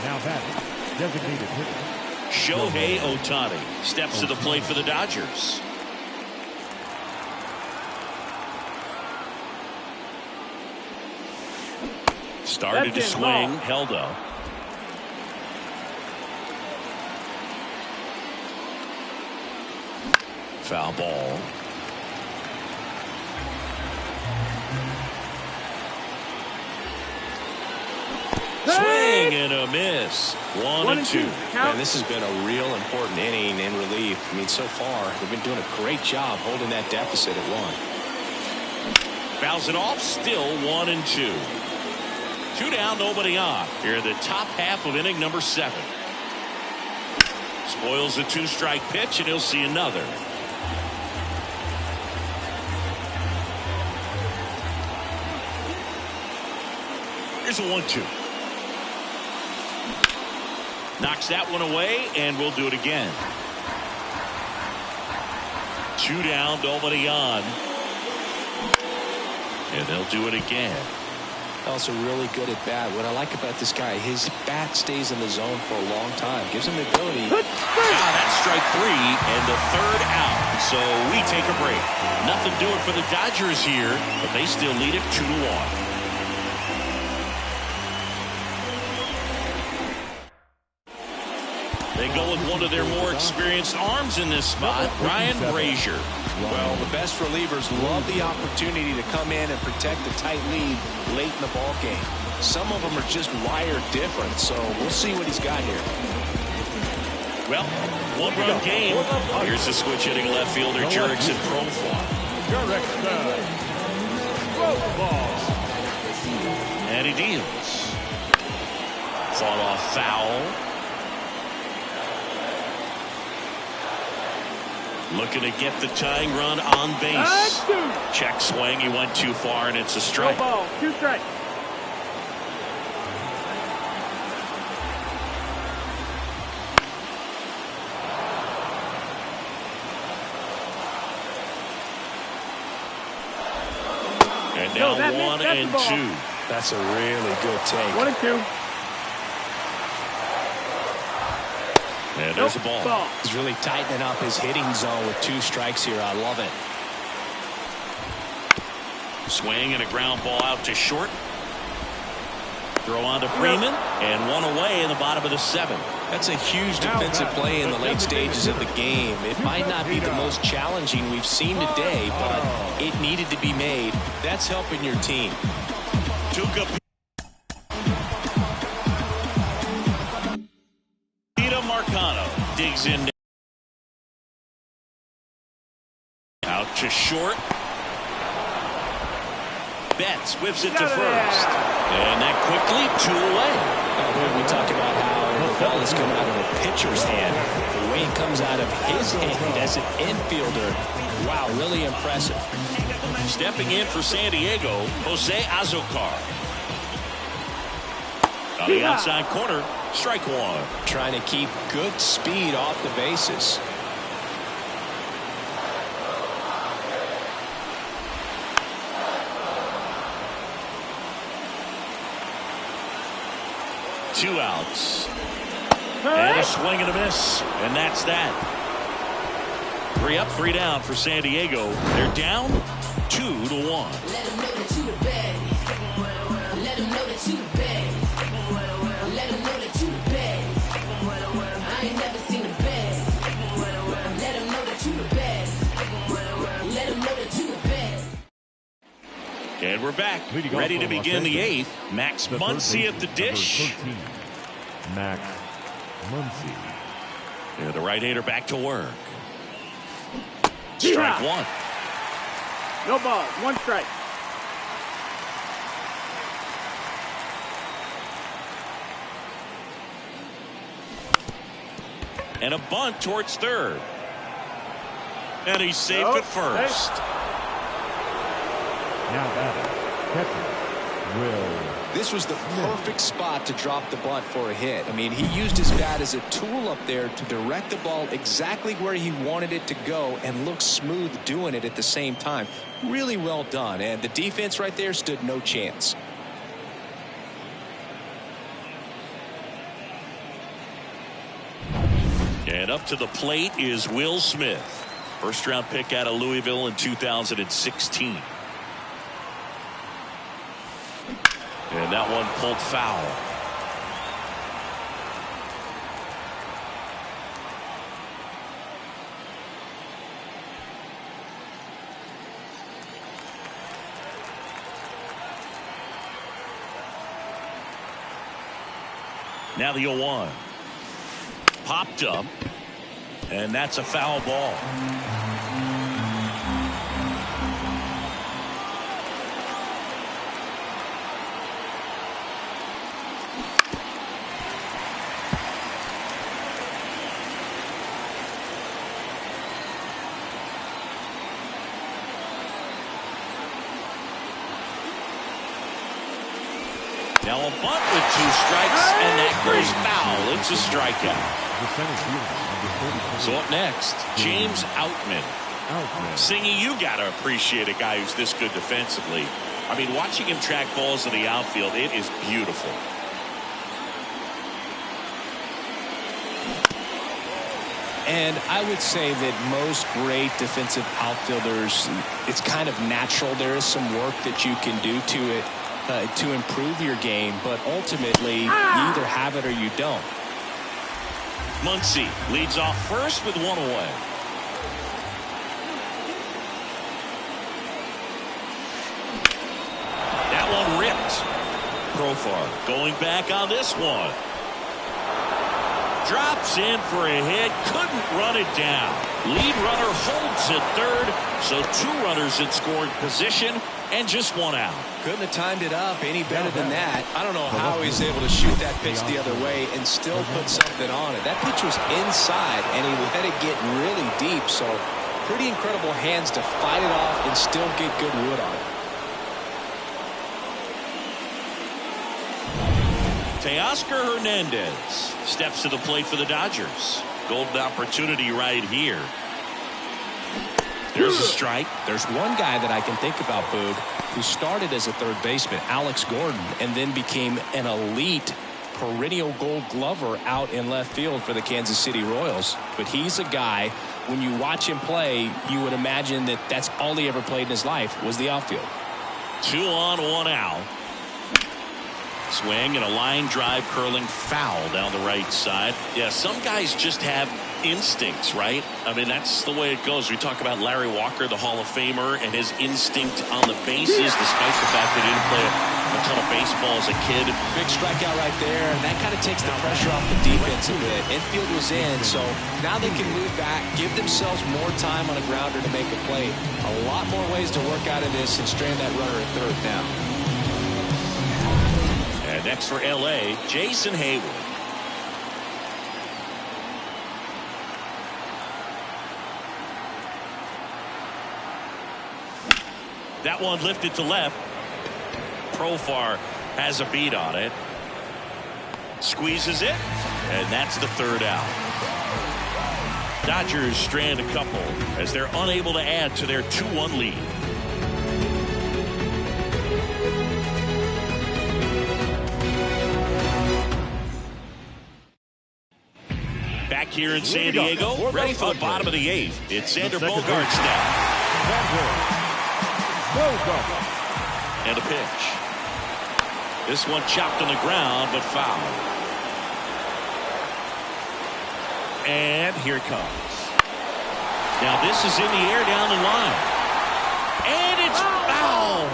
Now batting, designated hitter Shohei Ohtani steps to the plate for the Dodgers. Started to swing, held up. Foul ball. Swing and a miss. 1-2. Man, this has been a real important inning in relief. I mean, so far, they've been doing a great job holding that deficit at 1. Fouls it off, still 1-2. 2 down, nobody on. Here in the top half of inning number 7. Spoils a 2-strike pitch, and he'll see another. Here's a 1-2. Knocks that one away, and we'll do it again. 2 down, nobody on. And they'll do it again. Also really good at bat. What I like about this guy, his bat stays in the zone for a long time. Gives him the ability. That's strike 3 and the 3rd out. So we take a break. Nothing doing for the Dodgers here, but they still lead it 2-1. They go with one of their more experienced arms in this spot, Ryan Brazier. Well, the best relievers love the opportunity to come in and protect the tight lead late in the ball game. Some of them are just wired different, so we'll see what he's got here. Well, 1-run game. Here's the switch hitting left fielder Jurickson Profar. And he deals. Fought off foul. Looking to get the tying run on base. Check swing. He went too far, and it's a strike. No ball, 2 strikes. And now 1-2. That's a really good take. 1-2. And there's a ball. He's really tightening up his hitting zone with 2 strikes here. I love it. Swing and a ground ball out to short. Throw on to Freeman, and 1 away in the bottom of the 7th. That's a huge defensive play in the late stages of the game. It might not be the most challenging we've seen today, but it needed to be made. That's helping your team. Tuca. digs in. Out to short. Betts whips it to first. And that quickly 2 away. We talk about how the ball is coming out of a pitcher's hand. The way it comes out of his hand as an infielder. Wow, really impressive. Stepping in for San Diego, Jose Azocar. On the outside corner, strike one. Trying to keep good speed off the bases. Two outs. And a swing and a miss. And that's that. 3 up, 3 down for San Diego. They're down 2-1. Let them know that you the baddest. Let them know that you the baddest. Let them know that you the baddest. I ain't never seen the best. Let them know that you the baddest. Let them know that you the best. And we're back, ready to begin the 8th. Max Muncy at the dish. 13, Max Muncy. Yeah, the right-hander back to work. Strike one. No balls. 1 strike. And a bunt towards third. And he's safe at first. Now batting, catcher, Will. This was the perfect spot to drop the bunt for a hit. I mean, he used his bat as a tool up there to direct the ball exactly where he wanted it to go and look smooth doing it at the same time. Really well done. And the defense right there stood no chance. And up to the plate is Will Smith. First round pick out of Louisville in 2016. And that one pulled foul. Now the 0-1. Popped up. And that's a foul ball. Now a bunt with 2 strikes, and that goes foul. It's a strikeout. So up next, James Outman. Singy, you got to appreciate a guy who's this good defensively. I mean, watching him track balls in the outfield, it is beautiful. And I would say that most great defensive outfielders, it's kind of natural. There is some work that you can do to it to improve your game, but ultimately you either have it or you don't. Muncy leads off first with 1 away. That one ripped. Profar going back on this one. Drops in for a hit. Couldn't run it down. Lead runner holds at third. So 2 runners in scoring position and just 1 out. Couldn't have timed it up any better than that. I don't know how he's able to shoot that pitch the other way and still put something on it. That pitch was inside, and he let it get really deep. So pretty incredible hands to fight it off and still get good wood on it. Teoscar Hernandez steps to the plate for the Dodgers. Golden opportunity right here. There's a strike. There's one guy that I can think about, Boog, who started as a third baseman, Alex Gordon, and then became an elite perennial Gold Glover out in left field for the Kansas City Royals. But he's a guy, when you watch him play, you would imagine that that's all he ever played in his life was the outfield. 2 on, 1 out. Swing and a line drive curling foul down the right side. Yeah, some guys just have instincts, right? I mean, that's the way it goes. We talk about Larry Walker, the Hall of Famer, and his instinct on the bases, despite the fact that he didn't play a a ton of baseball as a kid. Big strikeout right there, and that kind of takes the pressure off the defense a bit. Infield was in, so now they can move back, give themselves more time on a grounder to make a play. A lot more ways to work out of this and strand that runner at third now. And next for L.A., Jason Hayward. That one lifted to left. Profar has a beat on it. Squeezes it, and that's the third out. Dodgers strand a couple as they're unable to add to their 2-1 lead. Back here in San Diego, ready for the bottom of the 8th. It's Xander Bogaerts now. And a pitch. This one chopped on the ground, but foul. And here it comes. Now this is in the air down the line. And it's foul.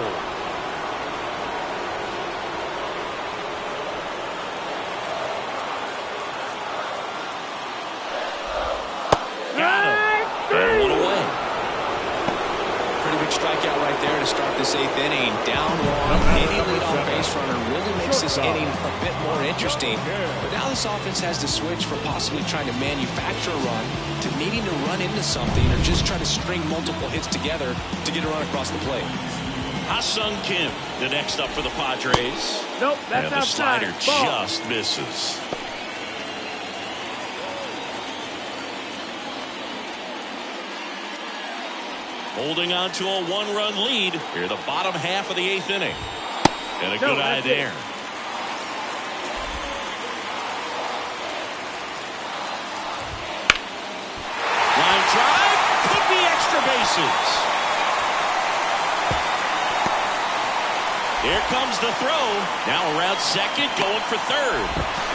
Got him. One away. Pretty big strikeout right there to start this 8th inning. Down one, any leadoff base runner really makes this inning a bit more interesting. But now this offense has to switch from possibly trying to manufacture a run to needing to run into something or just try to string multiple hits together to get a run across the plate. Ha-Sung Kim, the next up for the Padres. Nope, that's and the outside. slider Ball. just misses. Holding on to a 1-run lead here, the bottom half of the 8th inning. And a good eye there. Line drive, could be extra bases. Here comes the throw. Now around second, going for third.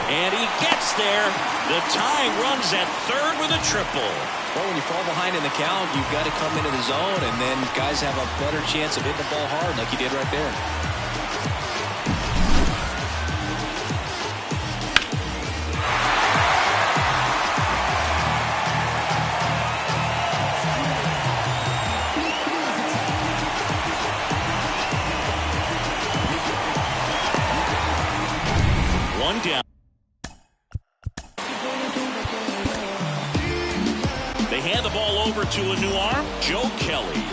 And he gets there. The tying runs at third with a triple. Well, when you fall behind in the count, you've got to come into the zone, and then guys have a better chance of hitting the ball hard like he did right there. One down. They hand the ball over to a new arm, Joe Kelly.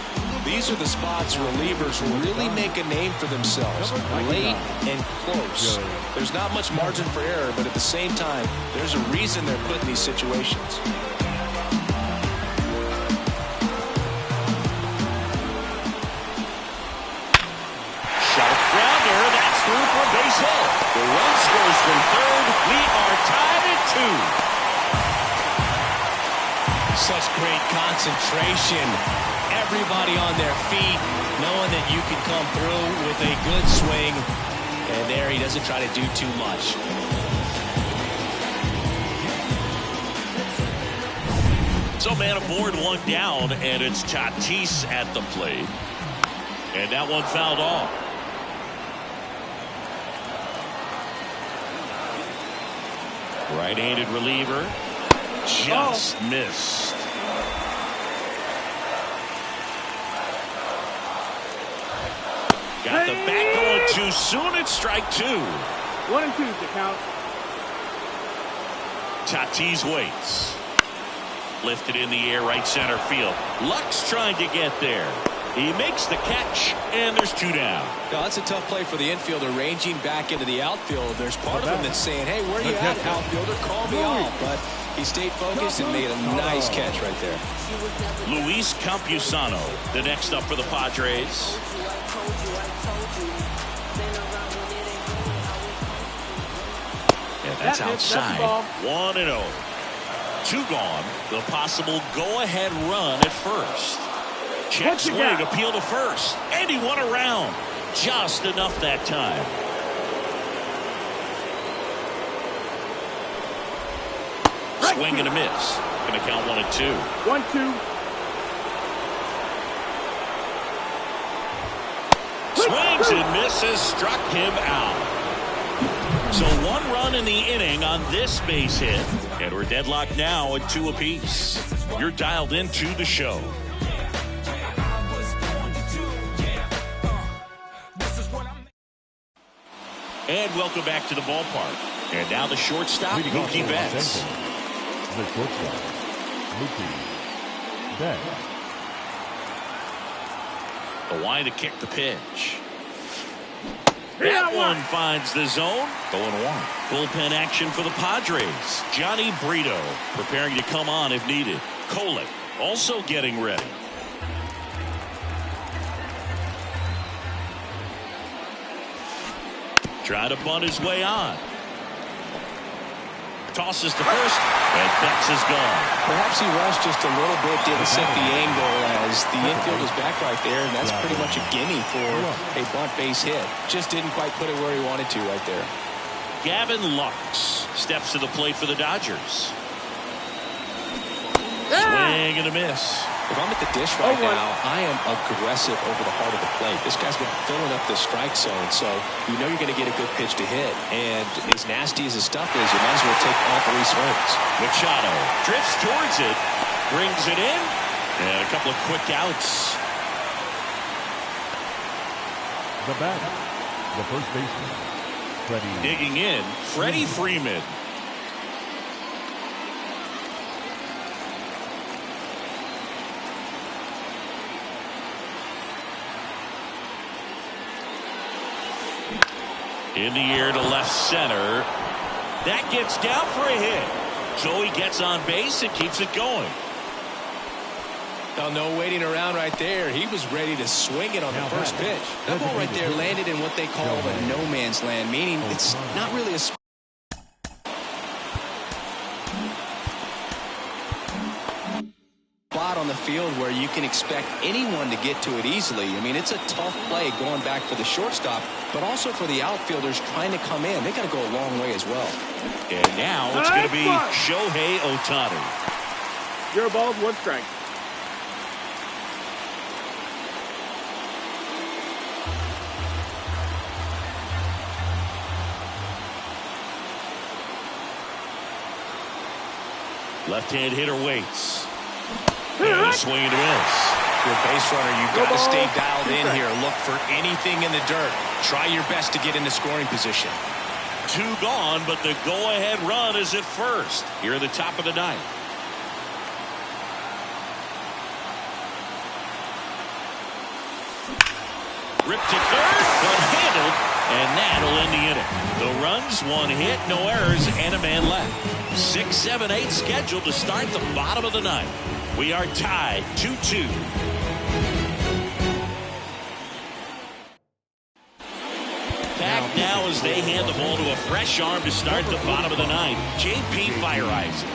These are the spots relievers really make a name for themselves. Late and close. There's not much margin for error, but at the same time, there's a reason they're put in these situations. Sharp grounder, that's through for a base hit. The run scores from third. We are tied at 2. Such great concentration. Everybody on their feet, knowing that you can come through with a good swing. And there he doesn't try to do too much. So man aboard, one down, and it's Tatis at the plate. And that one fouled off. Right-handed reliever. Just missed. Got the bat going too soon. It's strike 2. 1 and 2 to count. Tatis waits. Lifted in the air, right center field. Luck's trying to get there. He makes the catch, and there's 2 down. No, that's a tough play for the infielder, ranging back into the outfield. There's part of him that's saying, hey, where you at, outfielder? Call me off. But he stayed focused and made a nice catch right there. Luis Campusano, the next up for the Padres. And that's outside. 1-0. 2 gone. The possible go-ahead run at first. Check swing, appeal to first. And he won around. Just enough that time. Swing and a miss. Going to count 1 and 2. 1-2. Swing, Swings and misses, struck him out. So 1 run in the inning on this base hit. And we're deadlocked now at 2 apiece. You're dialed into the show. And welcome back to the ballpark. And now the shortstop, Mookie Betts. The shortstop, Mookie Betts. The line to kick the pitch. That one finds the zone. 0-1. Bullpen action for the Padres. Johnny Brito preparing to come on if needed. Kolek also getting ready. Trying to bunt his way on. Tosses to first, and Betts is gone. Perhaps he rushed just a little bit, didn't set the angle as the infield is back right there, and that's pretty much a gimme for a bunt base hit. Just didn't quite put it where he wanted to right there. Gavin Lux steps to the plate for the Dodgers. Swing and a miss. If I'm at the dish right now, I am aggressive over the heart of the plate. This guy's been filling up the strike zone, so you know you're going to get a good pitch to hit. And as nasty as his stuff is, you might as well take all 3 swings. Machado drifts towards it, brings it in, and a couple of quick outs. The batter, the first baseman, Freddie. Digging in, Freddie Freeman. In the air to left center. That gets down for a hit. So he gets on base and keeps it going. Oh, no waiting around right there. He was ready to swing it on the first pitch. That ball right there landed in what they call the no man's land, meaning it's not really a spot on the field where you can expect anyone to get to it easily. I mean, it's a tough play going back for the shortstop, but also for the outfielders trying to come in. They got to go a long way as well. And now it's going to be Shohei Ohtani. 0 balls, 1 strike. Left-hand hitter waits. And a swing and a miss. You're a base runner. You've got to stay dialed in here. Look for anything in the dirt. Try your best to get into scoring position. 2 gone, but the go-ahead run is at first. Here at the top of the 9th. Ripped to third, but handled, and that'll end the inning. The runs, 1 hit, no errors, and a man left. 6, 7, 8 scheduled to start the bottom of the 9th. We are tied 2-2. Back now as they hand the ball to a fresh arm to start the bottom of the 9th. J.P. Fireisen.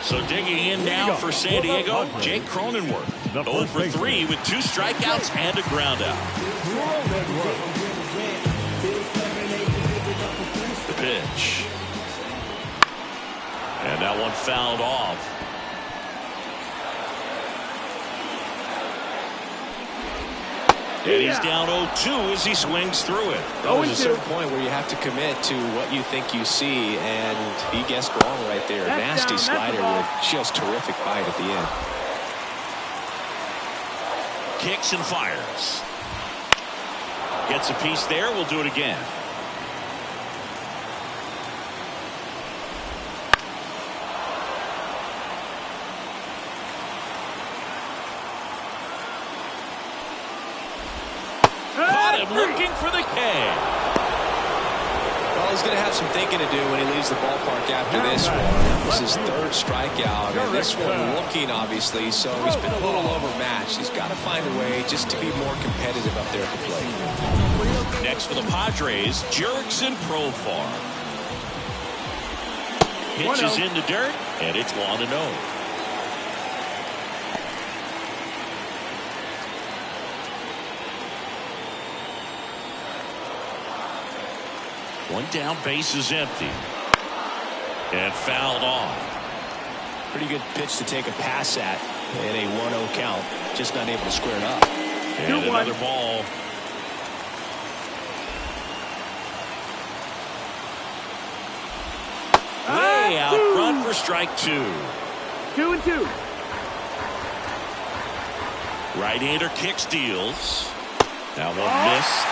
So digging in now for San Diego, Jake Cronenworth. 0 for 3 with 2 strikeouts and a ground out. The pitch. And that one fouled off. And he's down 0-2 as he swings through it. There's a certain point where you have to commit to what you think you see, and he guessed wrong right there. Nasty slider with just terrific bite at the end. Kicks and fires. Gets a piece there. We'll do it again. Looking for the K. Well, he's going to have some thinking to do when he leaves the ballpark after this one. This is 3rd strikeout, and this one looking, obviously, so he's been a little overmatched. He's got to find a way just to be more competitive up there at the plate. Next for the Padres, Jurickson Profar. Pitches in the dirt, and it's 1-0. One down, base is empty. And fouled off. Pretty good pitch to take a pass at in a 1-0 count. Just not able to square it up. And another ball. Way out front for strike 2. 2-2. Right-hander kick steals. That one missed.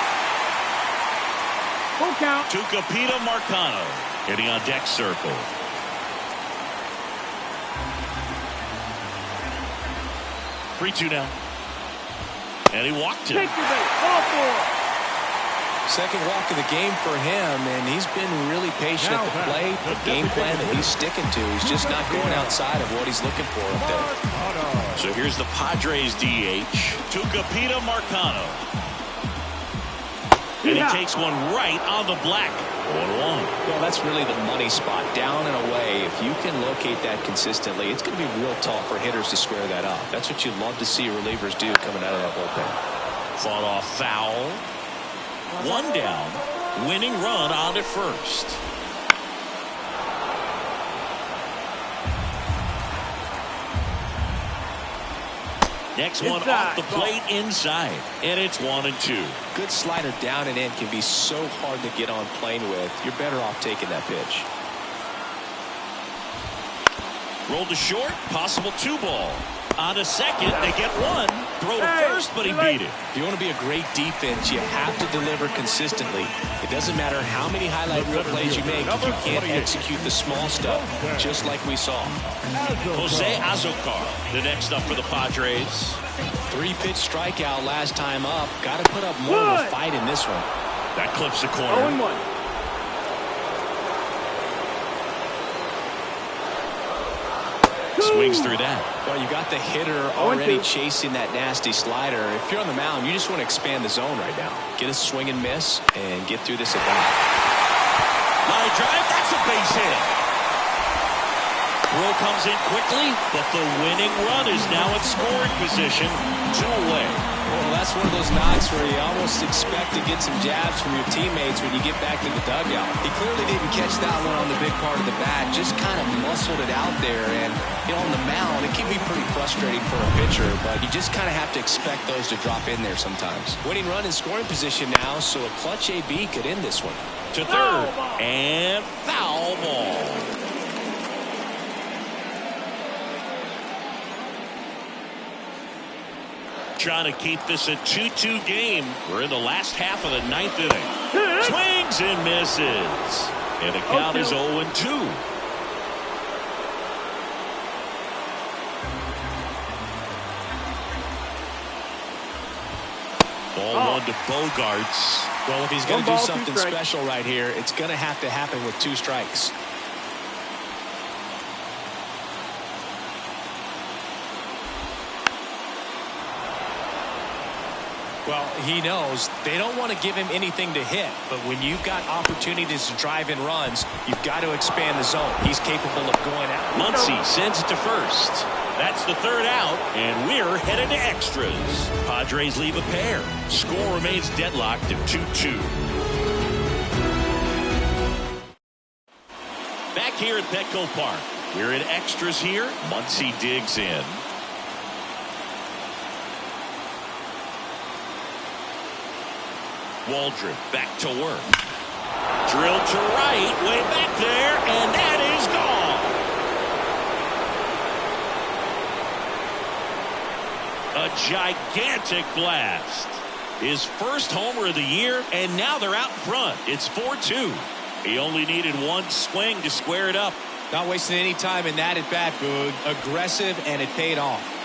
Full count. Tucupita Marcano hitting on deck circle. Three-two now. And he walked him. Take your bait. Ball 4. Second walk of the game for him, and he's been really patient at the plate. The game plan that he's sticking to. He's just not going outside of what he's looking for up there. So here's the Padres DH, Tucupita Marcano. And he takes one right on the black. 1-1. Well, that's really the money spot, down and away. If you can locate that consistently, it's going to be real tough for hitters to square that up. That's what you'd love to see relievers do coming out of that bullpen. Fought off foul. One down. Winning run on at first. Next one off the plate inside. And it's 1-2. Good slider down and in can be so hard to get on plane with. You're better off taking that pitch. Rolled to short. Possible 2-ball. On to second. They get one. Throw to first, but he beat it. If you want to be a great defense, you have to deliver consistently. It doesn't matter how many highlight reel plays you make if you can't execute the small stuff, just like we saw. Jose Azocar, the next up for the Padres. 3-pitch strikeout last time up. Got to put up more of a fight in this one. That clips the corner. 0-1. Swings through that. Well, you got the hitter already chasing that nasty slider. If you're on the mound, you just want to expand the zone right now. Get a swing and miss and get through this at bat. Line drive, that's a base hit. Throw comes in quickly, but the winning run is now in scoring position. 2 away. Well, that's one of those knocks where you almost expect to get some jabs from your teammates when you get back to the dugout. He clearly didn't catch that one on the big part of the bat, just kind of muscled it out there. And, you know, on the mound, it can be pretty frustrating for a pitcher, but you just kind of have to expect those to drop in there sometimes. Winning run in scoring position now, so a clutch AB could end this one. To third, and foul ball. Trying to keep this a 2-2 game. We're in the last half of the 9th inning. Swings and misses. And the count is 0-2. Ball 1 to Bogarts. Well, if he's going to do something special right here, it's going to have to happen with 2 strikes. Well, he knows they don't want to give him anything to hit, but when you've got opportunities to drive in runs, you've got to expand the zone. He's capable of going out. Muncy sends it to first. That's the 3rd out, and we're headed to extras. Padres leave a pair. Score remains deadlocked at 2-2. Back here at Petco Park, we're in extras here. Muncy digs in. Waldrop back to work. Drilled to right, way back there, and that is gone. A gigantic blast. His first homer of the year, and now they're out front. It's 4-2. He only needed one swing to square it up. Not wasting any time in that at bat, Boog. Aggressive, and it paid off.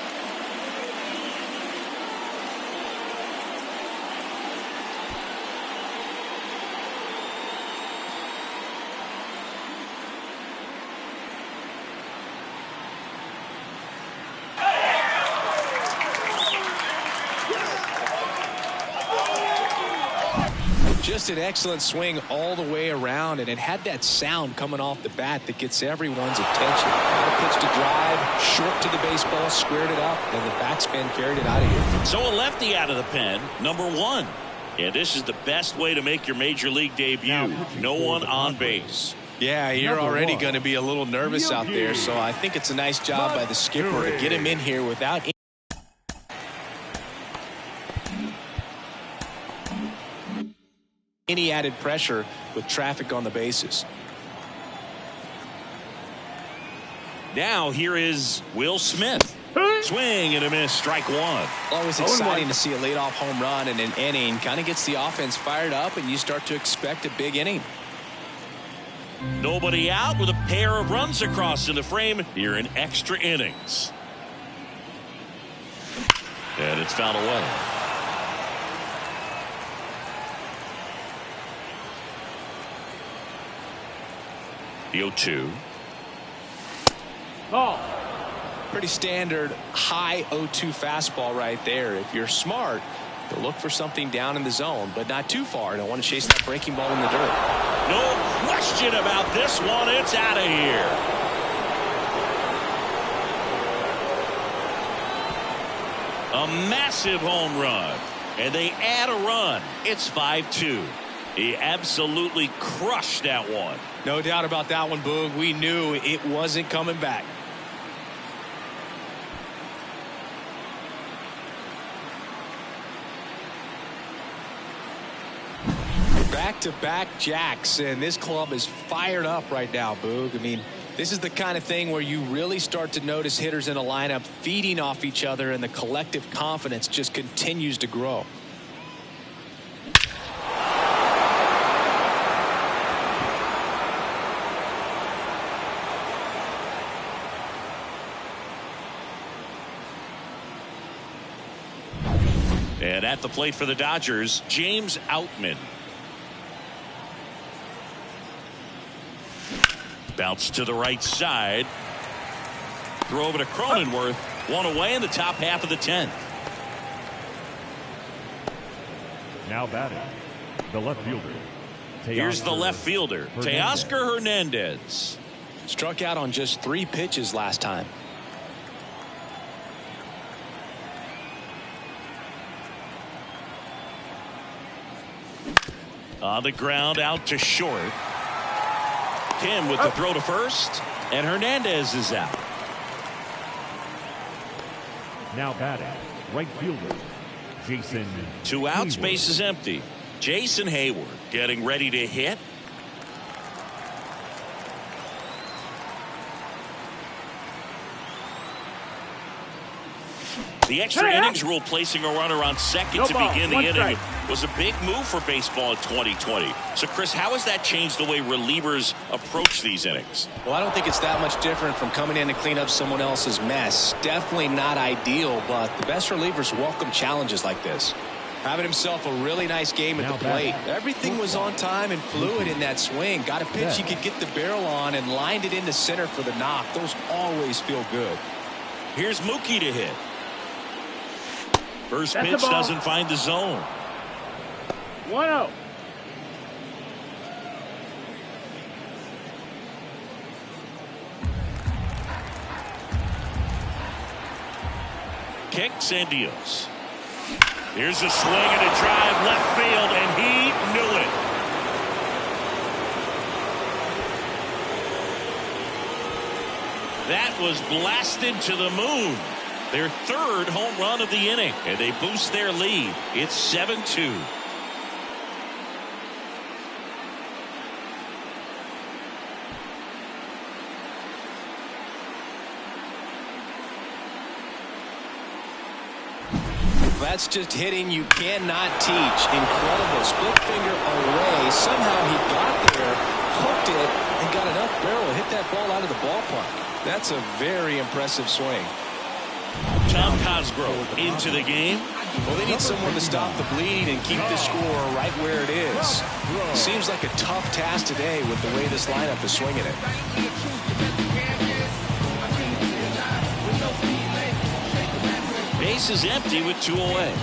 Just an excellent swing all the way around, and it had that sound coming off the bat that gets everyone's attention. Got a pitch to drive, short to the baseball, squared it up, and the backspin carried it out of here. So a lefty out of the pen, number 1. And this is the best way to make your major league debut. No one on base. Yeah, you're already going to be a little nervous out there, so I think it's a nice job by the skipper to get him in here without any added pressure with traffic on the bases. Now here is Will Smith. Swing and a miss, strike one. Always exciting to see a leadoff home run in an inning. Kind of gets the offense fired up, and you start to expect a big inning. Nobody out with a pair of runs across in the frame here in extra innings. And it's fouled away. The 0-2. Ball. Pretty standard high 0-2 fastball right there. If you're smart, you'll look for something down in the zone, but not too far. Don't want to chase that breaking ball in the dirt. No question about this one. It's out of here. A massive home run, and they add a run. It's 5-2. He absolutely crushed that one. No doubt about that one, Boog. We knew it wasn't coming back. Back-to-back jacks, and this club is fired up right now, Boog. I mean, this is the kind of thing where you really start to notice hitters in a lineup feeding off each other, and the collective confidence just continues to grow. And at the plate for the Dodgers, James Outman. Bounce to the right side. Throw over to Cronenworth. One away in the top half of the 10th. Now batting, the left fielder. Here's the left fielder, Teoscar Hernandez. Struck out on just 3 pitches last time. On the ground, out to short. Kim with the throw to first, and Hernandez is out. Now batting, right fielder, Jason. 2 outs, Hayward. base is empty. Jason Hayward getting ready to hit. The extra innings rule placing a runner on second to begin the inning was a big move for baseball in 2020. So, Chris, how has that changed the way relievers approach these innings? Well, I don't think it's that much different from coming in to clean up someone else's mess. Definitely not ideal, but the best relievers welcome challenges like this. Having himself a really nice game at the plate. Everything was on time and fluid in that swing. Got a pitch he could get the barrel on and lined it into center for the knock. Those always feel good. Here's Mookie to hit. First pitch doesn't find the zone. 1-0. Kicks and deals. Here's a swing and a drive left field, and he knew it. That was blasted to the moon. Their 3rd home run of the inning, and they boost their lead. It's 7-2. That's just hitting you cannot teach. Incredible. Split finger away. Somehow he got there, hooked it, and got enough barrel to hit that ball out of the ballpark. That's a very impressive swing. Tom Cosgrove into the game. Well, they need someone to stop the bleed and keep the score right where it is. Seems like a tough task today with the way this lineup is swinging it. Base is empty with 2 away.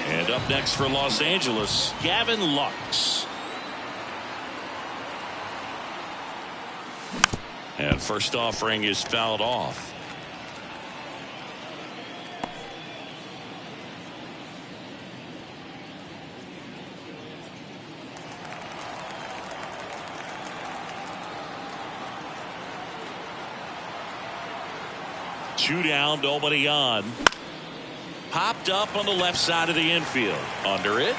And up next for Los Angeles, Gavin Lux. And first offering is fouled off. 2 down, nobody on. Popped up on the left side of the infield. Under it.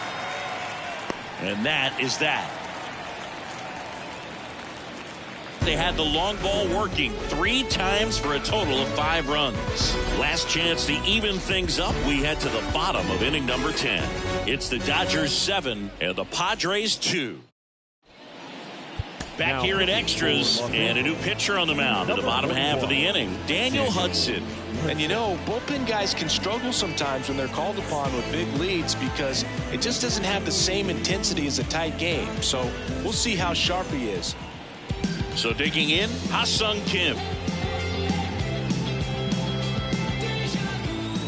And that is that. They had the long ball working 3 times for a total of 5 runs. Last chance to even things up. We head to the bottom of inning number 10. It's the Dodgers 7 and the Padres 2. Back here in extras and a new pitcher on the mound in the bottom half of the inning, Daniel Hudson. And you know, bullpen guys can struggle sometimes when they're called upon with big leads because it just doesn't have the same intensity as a tight game. So we'll see how sharp he is. So digging in, Ha-Sung Kim.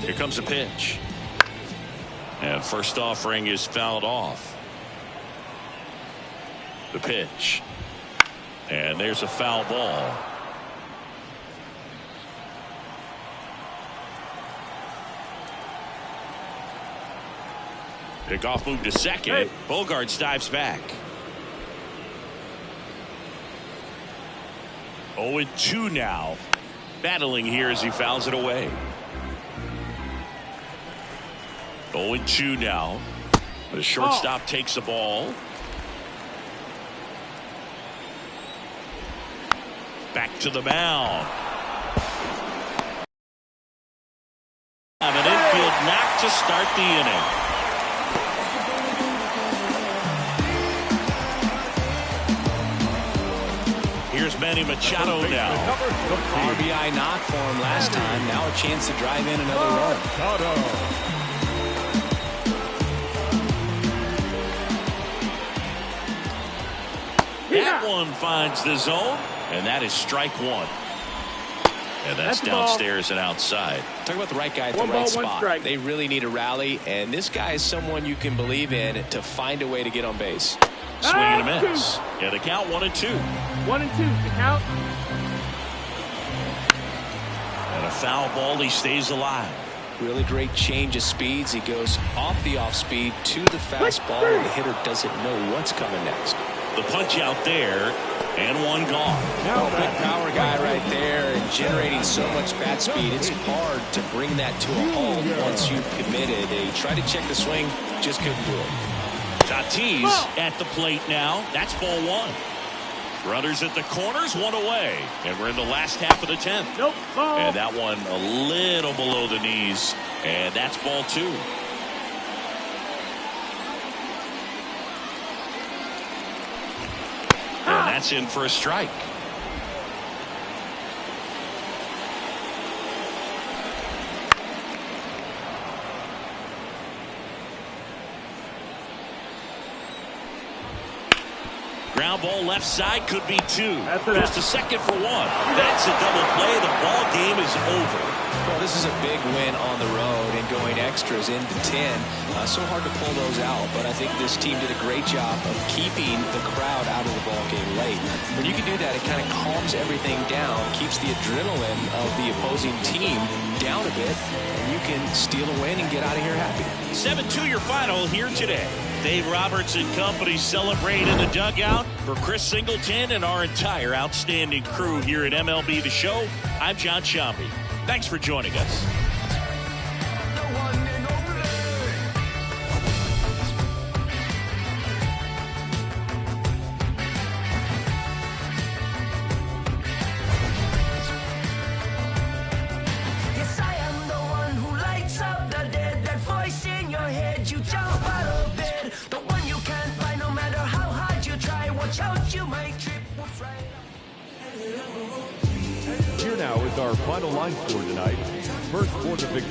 Here comes a pitch. And first offering is fouled off. The pitch. And there's a foul ball. Pickoff move to second. Hey. Bogaerts dives back. 0-2 now. Battling here as he fouls it away. 0-2 now. The shortstop takes the ball. Back to the mound. Have an infield knock to start the inning. Here's Manny Machado now. RBI knock for him last time. Now a chance to drive in another run. That one finds the zone, and that is strike 1. And that's downstairs and outside. Talk about the right guy at the right spot. They really need a rally, and this guy is someone you can believe in to find a way to get on base. Swing and a miss. And the count 1-2. 1-2, the count. And a foul ball, he stays alive. Really great change of speeds. He goes off the off speed to the fastball, and the hitter doesn't know what's coming next. The punch out there, and one gone. Big power guy right there, and generating so much bat speed. It's hard to bring that to a halt once you've committed. They tried to check the swing, just couldn't do it. Tatis at the plate now. That's ball 1. Runners at the corners, 1 away. And we're in the last half of the 10th. Nope. Ball. And that one a little below the knees. And that's ball 2. And that's in for a strike. Ground ball left side, could be 2. Goes to second for 1. That's a double play. The ball game is over. Well, this is a big win on the road and going extras into 10. So hard to pull those out, but I think this team did a great job of keeping the crowd out of the ball game late. When you can do that, it kind of calms everything down, keeps the adrenaline of the opposing team down a bit, and you can steal a win and get out of here happy. 7-2 your final here today. Dave Roberts and company celebrate in the dugout. For Chris Singleton and our entire outstanding crew here at MLB The Show, I'm John Shambi. Thanks for joining us. Yes, I am the one who lights up the dead. That voice in your head, you jump out of bed. The one you can't buy no matter how hard you try. Watch out, you might trip. Here now is our final line score tonight. First quarter victory.